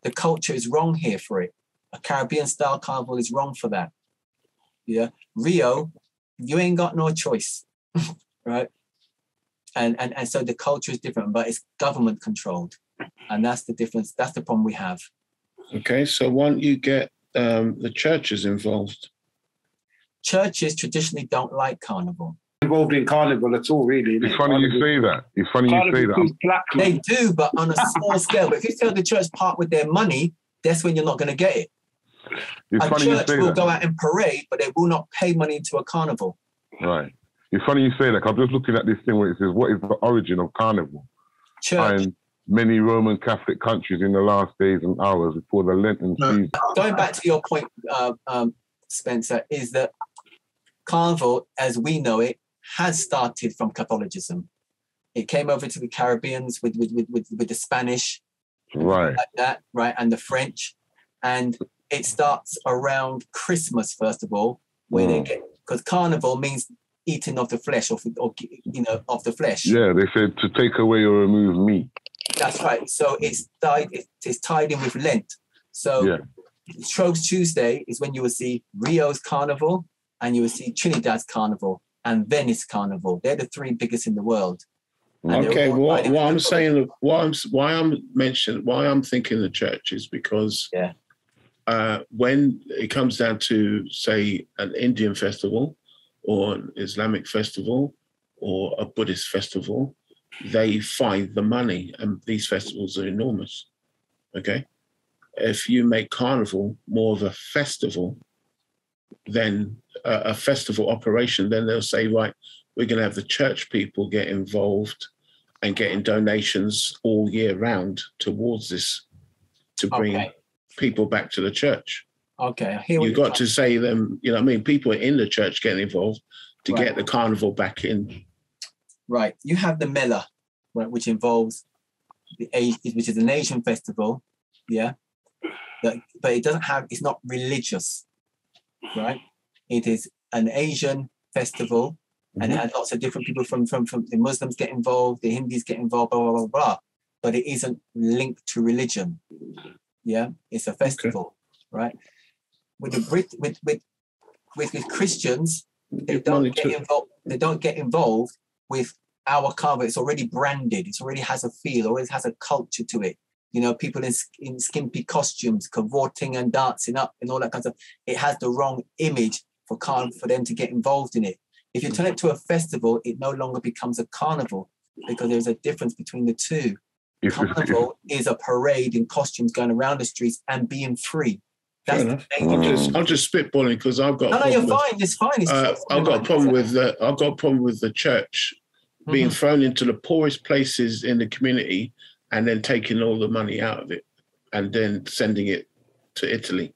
The culture is wrong here for it. A Caribbean-style carnival is wrong for that. Yeah, Rio, you ain't got no choice, right? And so the culture is different, but it's government controlled, and that's the difference. That's the problem we have. Okay, so why don't you get the churches involved? Churches traditionally don't like carnival. Involved in carnival at all, really. It's funny you say that. It's funny you say that. They do, but on a small scale. But if you tell the church part with their money, that's when you're not going to get it. It's a funny you church say will that. go out and parade, but they will not pay money into a carnival. Right. It's funny you say that. 'Cause I'm just looking at this thing where it says, what is the origin of carnival? Church. And many Roman Catholic countries in the last days and hours before the Lenten season. Going back to your point, Spencer, is that carnival, as we know it, has started from Catholicism. It came over to the Caribbeans with the Spanish, Right. like that, right, and the French, and it starts around Christmas first of all, where they get, because carnival means eating of the flesh, or of the flesh. Yeah, they said to take away or remove meat. That's right. So it's tied in with Lent. So Yeah. Shrove Tuesday is when you will see Rio's Carnival, and you will see Trinidad's Carnival and Venice Carnival. They're the three biggest in the world. And Okay, what I'm saying, why I'm thinking the church is because when it comes down to, say, an Indian festival or an Islamic festival or a Buddhist festival, they find the money, and these festivals are enormous. Okay, if you make carnival more of a festival than a festival operation, then they'll say, right, we're going to have the church people get involved and getting donations all year round towards this to bring people back to the church. Okay, you've got to say them, you know what I mean? People in the church getting involved to get the carnival back in. Right. You have the Mela, right, which involves which is an Asian festival, yeah. But it doesn't have, it's not religious, right? It is an Asian festival, and it has lots of different people from the Muslims get involved, the Hindus get involved, blah, blah, blah, blah. But it isn't linked to religion. Yeah, it's a festival, right? With the with Christians, they don't get involved. They don't get involved with our carnival. It's already branded. It already has a feel. Always has a culture to it. You know, people in skimpy costumes, cavorting and dancing up and all that kind of stuff. It has the wrong image for them to get involved in it. If you turn it to a festival, it no longer becomes a carnival, because there's a difference between the two. Carnival is a parade in costumes going around the streets and being free. That's I'm just spitballing because I've got. No, you're fine. It's fine. I've got a problem with the church being thrown into the poorest places in the community and then taking all the money out of it and then sending it to Italy.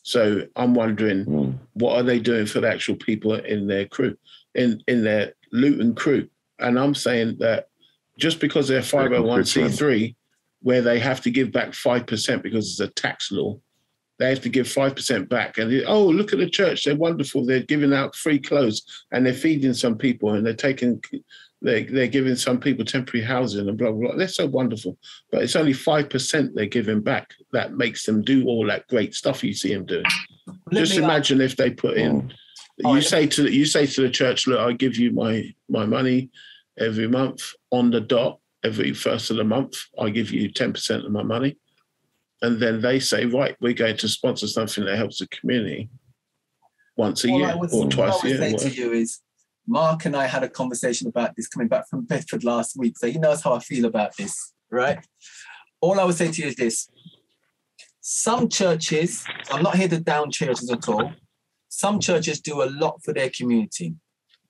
So I'm wondering, what are they doing for the actual people in their crew, in their Luton crew? And I'm saying that just because they're 501c3, where they have to give back 5% because it's a tax law, they have to give 5% back. And look at the church, they're wonderful. They're giving out free clothes and they're feeding some people and they're giving some people temporary housing and blah, blah, blah. They're so wonderful. But it's only 5% they're giving back that makes them do all that great stuff you see them doing. Just imagine if they put in, you say to the church, look, I give you my money every month on the dot, every first of the month, I give you 10% of my money. And then they say, right, we're going to sponsor something that helps the community once a year or twice a year. What I would say to you is, Mark and I had a conversation about this coming back from Bedford last week. So he knows how I feel about this, right? All I would say to you is this. Some churches, I'm not here to down churches at all. Some churches do a lot for their community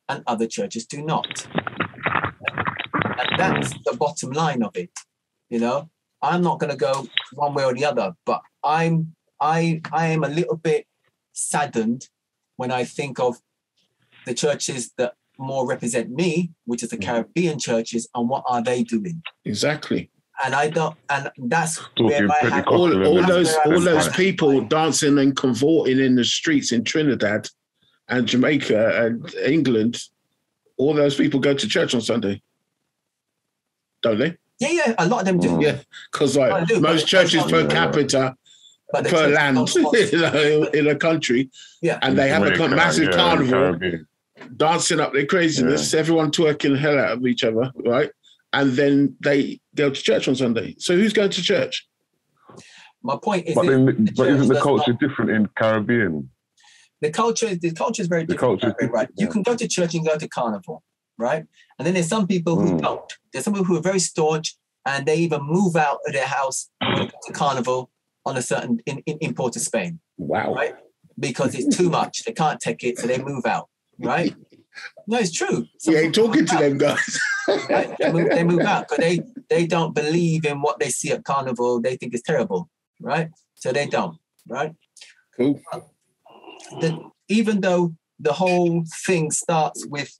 and other churches do not. And that's the bottom line of it. You know, I'm not going to go one way or the other, but I am a little bit saddened when I think of the churches that more represent me, which is the Caribbean churches, and what are they doing? Exactly. And I don't, and that's where I have all those people dancing and cavorting in the streets in Trinidad and Jamaica and England. All those people go to church on Sunday, don't they? Yeah, a lot of them do. Yeah, because like most churches per capita, per land in a country, and they have a massive carnival, dancing up their craziness, everyone twerking the hell out of each other, right? And then they go to church on Sunday. So who's going to church? My point is, but isn't the culture different in Caribbean? The culture is very different, right? You can go to church and go to carnival, right? And then there's some people who don't. There's some people who are very staunch and they even move out of their house and go to carnival on a certain in Port of Spain. Wow. Right? Because it's too much. They can't take it, so they move out, right? No, it's true. You ain't talking to them guys. Right? They move out because they don't believe in what they see at carnival. They think it's terrible, right? So they don't, right? Cool. Even though the whole thing starts with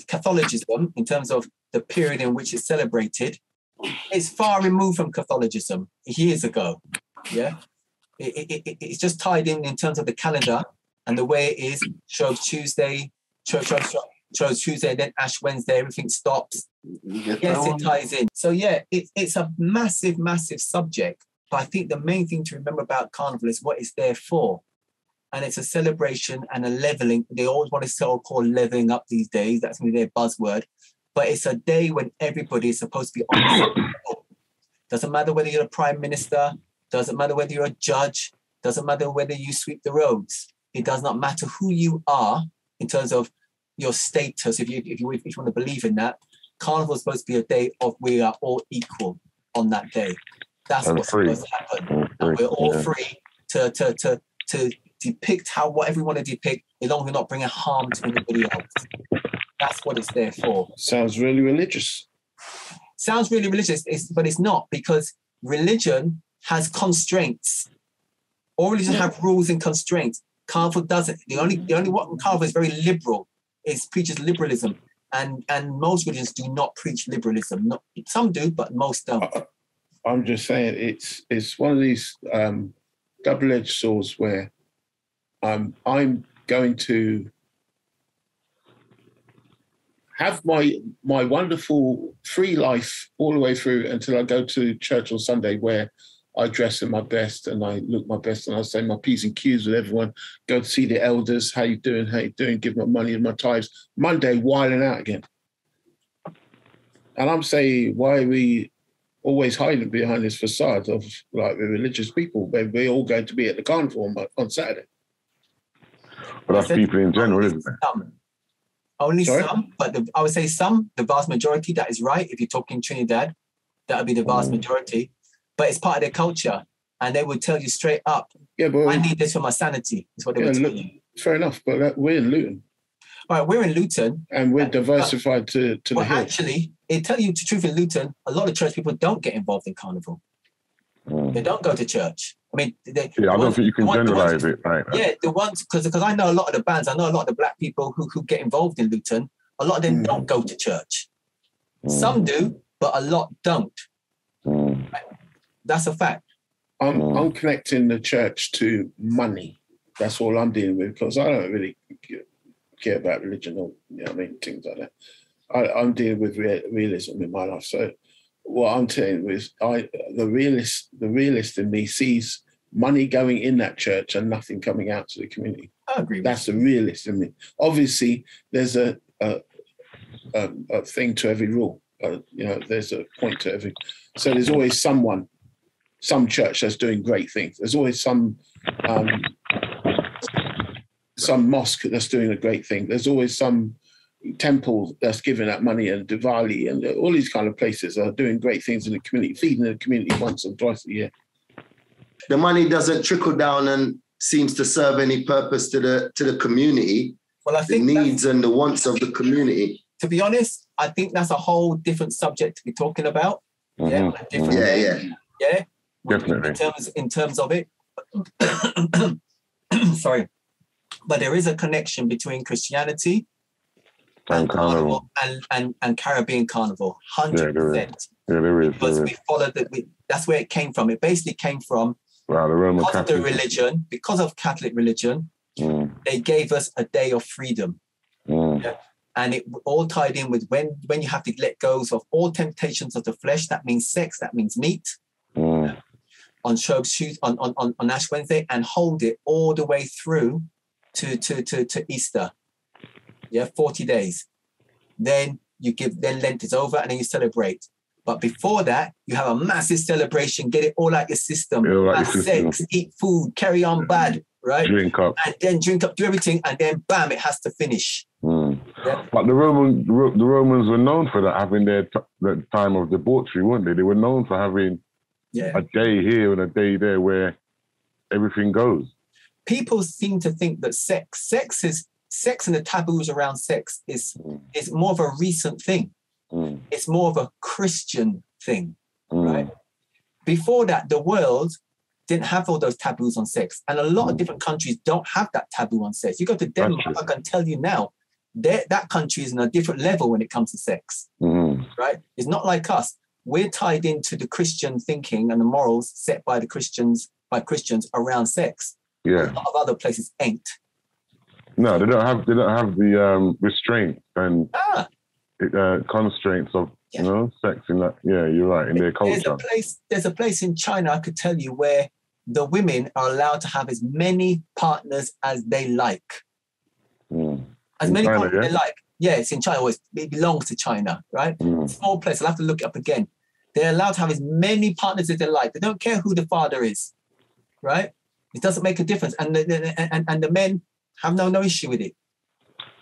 Catholicism in terms of the period in which it's celebrated, it's far removed from Catholicism years ago. Yeah, it's just tied in terms of the calendar and the way it is. Shrove Tuesday, Shrove Tuesday, then Ash Wednesday, everything stops. Yes, it ties in. So yeah, it's a massive, massive subject. But I think the main thing to remember about Carnival is what it's there for. And it's a celebration and a leveling. They always want to call leveling up these days. That's going to be their buzzword. But it's a day when everybody is supposed to be on the same level. Doesn't matter whether you're a prime minister. Doesn't matter whether you're a judge. Doesn't matter whether you sweep the roads. It does not matter who you are in terms of your status. If you want to believe in that, Carnival is supposed to be a day of we are all equal on that day. That's what's supposed to happen. And we're all free to depict whatever we want to depict, as long as we're not bringing harm to anybody else. That's what it's there for. Sounds really religious. Sounds really religious, but it's not, because religion has constraints. All religions have rules and constraints. Carnival doesn't. The only what Carnival is very liberal. It preaches liberalism, and most religions do not preach liberalism. Some do, but most don't. I'm just saying it's one of these double-edged swords where I'm going to have my wonderful free life all the way through until I go to church on Sunday, where I dress in my best and I look my best and I say my P's and Q's with everyone, go to see the elders, how you doing, give my money and my tithes. Monday, wilding out again. And I'm saying, why are we always hiding behind this facade of like the religious people when we're all going to be at the carnival on Saturday? But that's people in general, isn't it? Only some, but I would say some, the vast majority, that is right. If you're talking Trinidad, that would be the vast majority. But it's part of their culture. And they would tell you straight up, I need this for my sanity, is what they would tell you. Fair enough, but we're in Luton. All right, we're in Luton. And we're diversified to the hill. Actually, it tell you the truth, in Luton, a lot of church people don't get involved in Carnival. They don't go to church. I mean, I don't think you can generalize it, right? Yeah, the ones, because I know a lot of the bands, I know a lot of the black people who get involved in Luton, a lot of them don't go to church. Some do, but a lot don't. Right? That's a fact. I'm connecting the church to money. That's all I'm dealing with, because I don't really care about religion or things like that. I'm dealing with realism in my life. So what I'm telling you is the realist in me sees money going in that church and nothing coming out to the community. I agree. That's the realist in me. Obviously, there's a thing to every rule. there's a point to everything. So there's always some church that's doing great things. There's always some mosque that's doing a great thing. There's always some temple that's giving out money, and Diwali and all these kind of places are doing great things in the community, feeding the community once or twice a year. The money doesn't trickle down and seems to serve any purpose to the community. Well, I think the needs and the wants of the community. To be honest, I think that's a whole different subject to be talking about. Mm-hmm. Yeah. Definitely. In terms of it. Sorry. But there is a connection between Christianity and Carnival and Caribbean Carnival, 100%. Yeah, there is. Because we followed that's where it came from. It basically came from the Roman because Catholic of the religion, because of Catholic religion, they gave us a day of freedom. Yeah? And it all tied in with when you have to let go of all temptations of the flesh. That means sex, that means meat. On Ash Wednesday, and hold it all the way through to Easter. 40 days. Then Lent is over, and then you celebrate. But before that, you have a massive celebration, get it all out your system. Have sex, eat food, carry on bad, right? Drink up. And then drink up, do everything, and then bam, it has to finish. Yeah. But the Romans were known for that, having their time of debauchery, weren't they? They were known for having a day here and a day there where everything goes. People seem to think that sex and the taboos around sex is more of a recent thing. It's more of a Christian thing, right? Before that, the world didn't have all those taboos on sex. And a lot of different countries don't have that taboo on sex. You go to Denmark, I can tell you now, that country is on a different level when it comes to sex, right? It's not like us. We're tied into the Christian thinking and the morals set by Christians around sex. Yeah. A lot of other places ain't. No, they don't have the restraint and constraints of sex in that. Yeah, you're right, in their culture. There's a place in China I could tell you where the women are allowed to have as many partners as they like. As many partners they like. Yeah, it's in China. It belongs to China, right? Small place. I'll have to look it up again. They're allowed to have as many partners as they like. They don't care who the father is, right? It doesn't make a difference. And the men have no issue with it.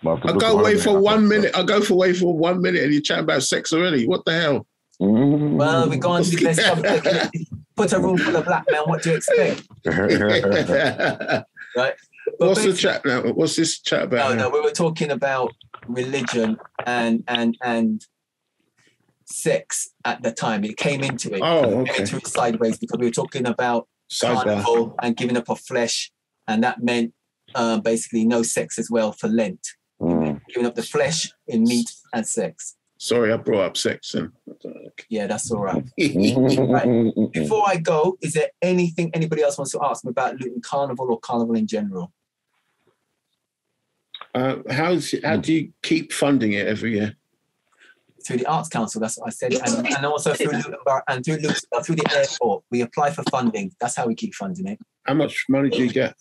I go away for 1 minute. I go away for 1 minute and you chat about sex already. What the hell? Well, we go on to the best subject. Put a room full of black men. What do you expect? Right? But what's the chat now? What's this chat about? No, we were talking about religion and sex at the time. It came into it. Oh, okay. It came into it sideways because we were talking about Carnival and giving up of flesh, and that meant basically no sex as well for Lent. Giving up the flesh in meat and sex. Sorry, I brought up sex. Yeah, that's all right. Right. Before I go, is there anything anybody else wants to ask me about Luton Carnival or Carnival in general? How do you keep funding it every year? Through the Arts Council, that's what I said, and also through Luton Borough and through the airport. We apply for funding. That's how we keep funding it. How much money do you get?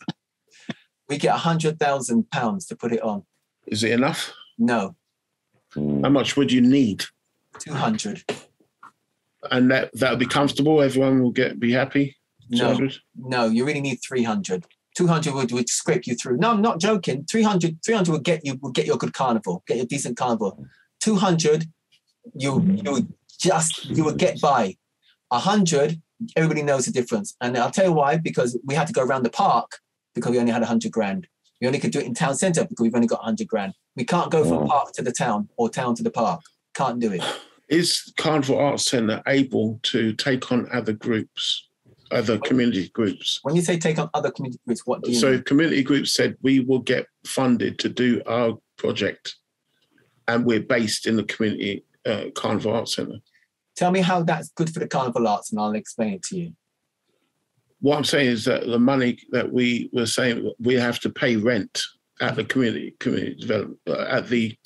We get £100,000 to put it on. Is it enough? No. How much would you need? 200. And that would be comfortable? Everyone will be happy? 200? No, you really need 300. 200 would scrape you through. No, I'm not joking. 300 will get you a good carnival, get you a decent carnival. 200, you would get by. 100, everybody knows the difference. And I'll tell you why, because we had to go around the park because we only had 100 grand. We only could do it in town centre because we've only got 100 grand. We can't go from park to the town or town to the park. Can't do it. Is Carnival Arts Centre able to take on other groups, other community groups? When you say take on other community groups, what do you mean? So community groups said we will get funded to do our project and we're based in the community Carnival Arts Centre. Tell me how that's good for the Carnival Arts and I'll explain it to you. What I'm saying is that the money that we were saying we have to pay rent at the community development at the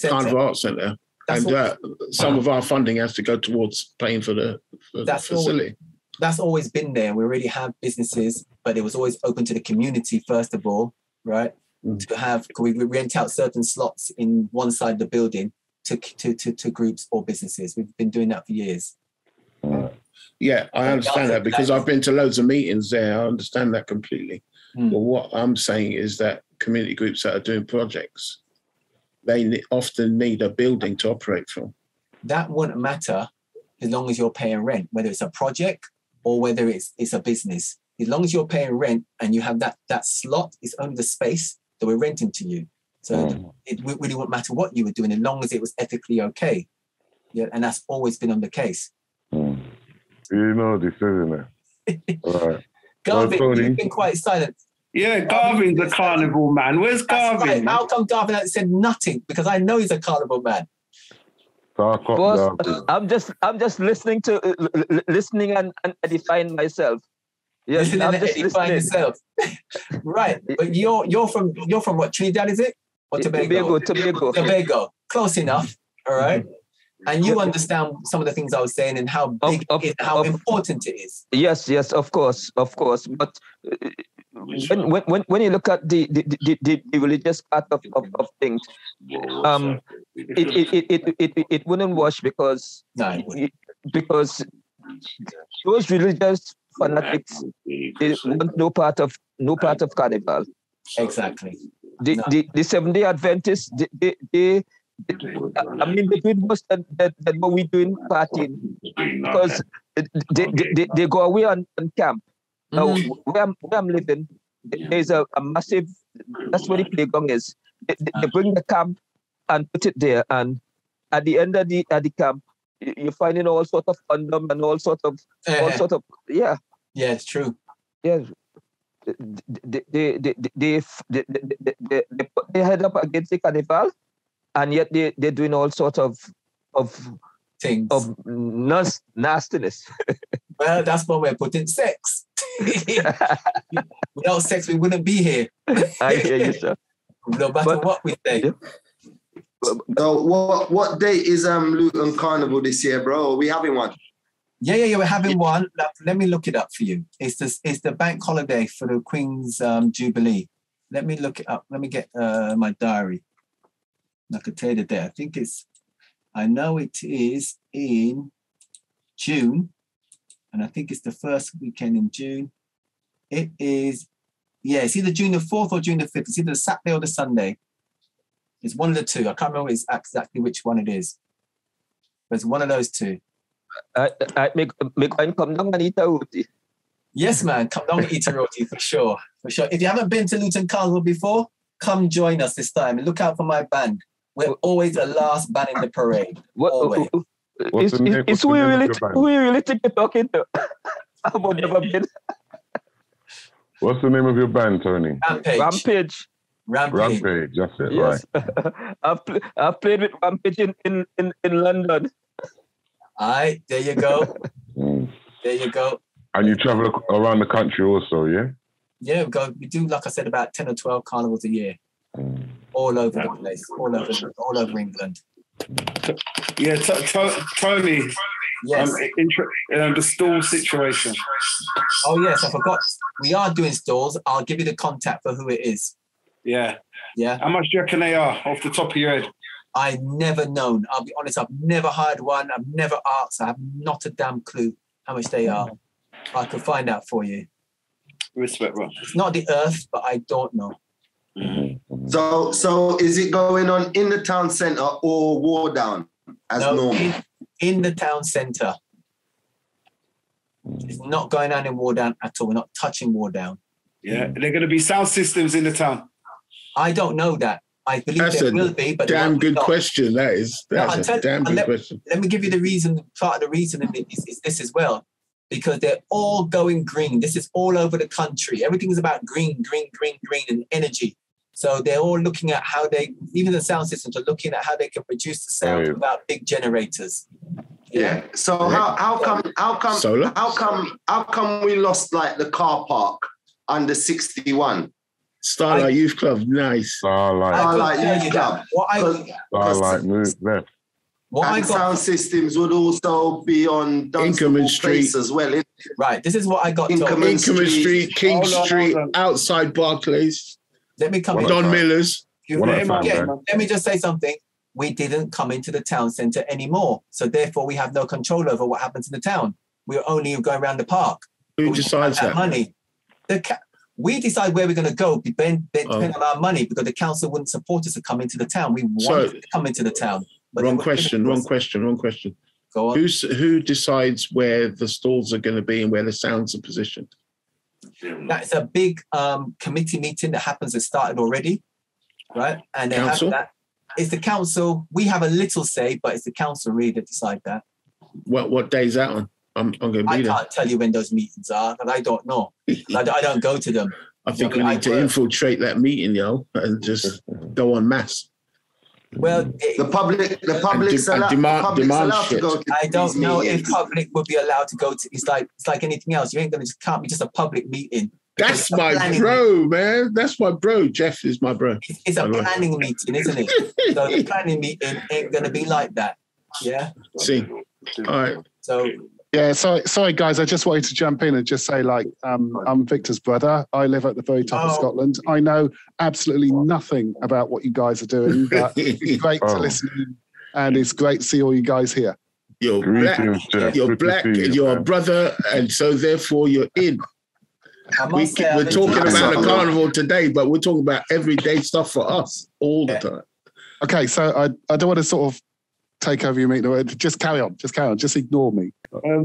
Carnival Arts Centre, and some of our funding has to go towards paying for the facility. That's always been there. We already have businesses, but it was always open to the community first of all, right? To have we rent out certain slots in one side of the building to groups or businesses. We've been doing that for years. Yeah, I understand that because I've been to loads of meetings there. I understand that completely. But what I'm saying is that community groups that are doing projects, they often need a building to operate from. That wouldn't matter as long as you're paying rent, whether it's a project or whether it's a business. As long as you're paying rent and you have that slot, it's only the space that we're renting to you. So it really wouldn't matter what you were doing as long as it was ethically okay. Yeah, and that's always been on the case. You know this, isn't it? All right. Garvin, you've been quite silent. Yeah, Garvin's a carnival man. Where's Garvin? Right. How come Garvin hasn't said nothing? Because I know he's a carnival man. Boss, I'm just listening and edifying myself. Yes, listening I'm and just edifying yourself. Right, but you're from what, Trinidad, is it? Or Tobago? Tobago. Close enough. All right. And you understand some of the things I was saying and how big how important it is. Yes, of course. But when you look at the religious part of things, it wouldn't wash because those religious fanatics, they want no part of carnival. Exactly. The Seventh-day Adventists, they I mean, they do worse than what we do in partying because they go away on camp. Now, where I'm living, there's a massive, that's where the playground is. They bring the camp and put it there, and at the end of the camp, you're finding all sorts of condom and all sorts of, yeah. Yeah, it's true. Yeah. They put their head up against the carnival, and yet they're doing all sorts of things, of nastiness. Well, that's why we're putting sex. Without sex, we wouldn't be here. I hear you, sir. No matter what we say. Yeah. So what date is Luton Carnival this year, bro? Are we having one? Yeah, we're having one. Let me look it up for you. It's the bank holiday for the Queen's Jubilee. Let me look it up. Let me get my diary. I could tell you the date. I know it is in June, and I think it's the first weekend in June. It is, it's either June the 4th or June the 5th. It's either the Saturday or the Sunday. It's one of the two. I can't remember exactly which one it is, but it's one of those two. I make come down and eat a roti. Yes, man, come down and eat a roti for sure. For sure. If you haven't been to Luton Carnival before, come join us this time and look out for my band. We're always the last band in the parade. Always. It's who you really think you're talking to. I've never been. What's the name of your band, Tony? Rampage. Rampage, that's it, yes. Right. I've played with Rampage in London. All right, there you go. There you go. And you travel around the country also, yeah? Yeah, we do, like I said, about 10 or 12 carnivals a year. All over the place, all over England. Yeah, Tony. Yes. The stall situation. Oh yes, I forgot. We are doing stalls. I'll give you the contact for who it is. Yeah. Yeah. How much do you reckon they are off the top of your head? I've never known. I'll be honest. I've never hired one. I've never asked. I have not a damn clue how much they are. I could find out for you. Respect, bro. It's not the earth, but I don't know. So is it going on in the town centre or Wardown as normal? In the town centre. It's not going on in Wardown at all. We're not touching Wardown. Yeah, are there going to be sound systems in the town? I don't know that. I believe that's there will be, but damn good question. That's a damn good question. Let me give you the reason. Part of the reason is this as well, because they're all going green. This is all over the country. Everything is about green, and energy. So they're all looking at how even the sound systems are looking at how they can produce the sound without big generators. Yeah. So how come we lost like the car park under 61? Starlight Youth Club, nice. Starlight Youth Club. Starlight moved left. Sound systems would also be on Inkerman Street as well. Right. This is what I got. Inkerman Street, King Street, outside Barclays. Let me come in. Don Miller's. Let me just say something. we didn't come into the town centre anymore. So therefore, we have no control over what happens in the town. We're only going around the park. Who decides that? Money. We decide where we're going to go, depending on our money, because the council wouldn't support us to come into the town. We wanted to come into the town. Wrong question. Go on. Who decides where the stalls are going to be and where the sounds are positioned? That's a big committee meeting that happens. It started already, right? And they council? have that. It's the council. We have a little say, but it's the council really that decide that. What day is that on? I'm going to be there. I can't tell you when those meetings are, and I don't know. I don't go to them. I think we need to infiltrate that meeting, and just go en masse. Well, the public's allowed to go to. I don't know if public would be allowed to go to. It's like anything else. You ain't gonna can't be just a public meeting. That's my bro, man. That's my bro. Jeff is my bro. It's a planning meeting, isn't it? So the planning meeting ain't gonna be like that. Yeah. See. All right. So. Yeah, sorry guys, I just wanted to jump in and just say, I'm Victor's brother. I live at the very top of Scotland. I know absolutely nothing about what you guys are doing, but it's great to listen in, and it's great to see all you guys here. You're black, you're a brother, and so therefore you're in. We're talking about the carnival today, but we're talking about everyday stuff for us all the time. Okay, so I don't want to sort of take over your meeting. Just carry on. Just ignore me.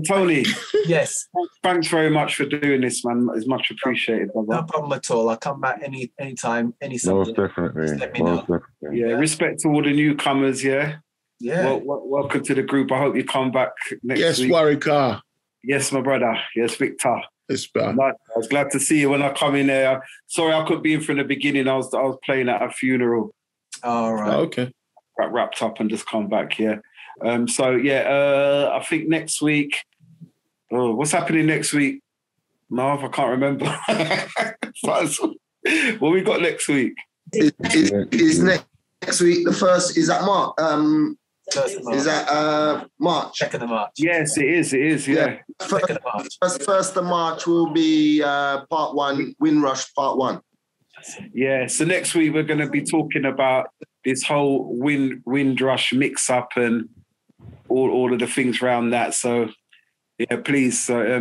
Tony. Yes. Thanks very much for doing this, man. It's much appreciated, brother. No problem at all. I'll come back anytime, any subject. Most definitely. Just let me know. Yeah, respect to all the newcomers, yeah? Yeah. Welcome to the group. I hope you come back next week. Yes, Warwick. Yes, my brother. Yes, Victor. It's bad. I was glad to see you when I come in there. Sorry I couldn't be in from the beginning. I was playing at a funeral. All right. Okay. Got wrapped up and just come back here. I think next week. Oh, what's happening next week? Marv, I can't remember. What we got next week? Is next week the first? Is that March? Is that March? 2nd of March. Yes, it is. Yeah. 2nd of March. First of March will be part 1, Windrush part 1. Yeah. So next week we're going to be talking about this whole Windrush mix-up and all of the things around that. So, yeah, please. I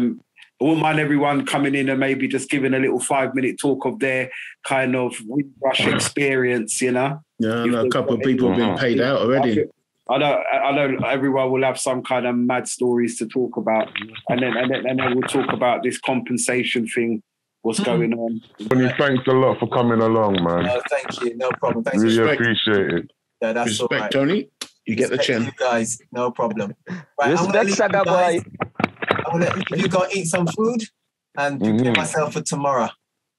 wouldn't mind everyone coming in and maybe just giving a little 5-minute talk of their kind of Windrush experience, Yeah, I know a couple of people have been paid out already. I know everyone will have some kind of mad stories to talk about. And then we'll talk about this compensation thing, what's going on. Tony, thanks a lot for coming along, man. No, thank you. No problem. Thanks. Really appreciate it. Yeah, that's Respect, all right. Tony. You get the chin. You guys, no problem. Right, Respect, Saga boy. I'm gonna let you go eat some food and prepare myself for tomorrow.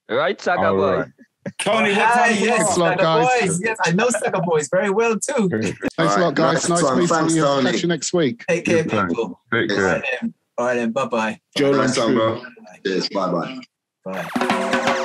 Right, Saga boy. Right. Tony, what time? Yes, Saga boys. Yes, I know Saga boys very well too. Thanks a lot, guys. Nice meeting Thanks, you. Tony. Catch you next week. Take care, people. Take care. All right then. Bye-bye. Joe Nice one, True. bro. Cheers. Bye-bye. Bye.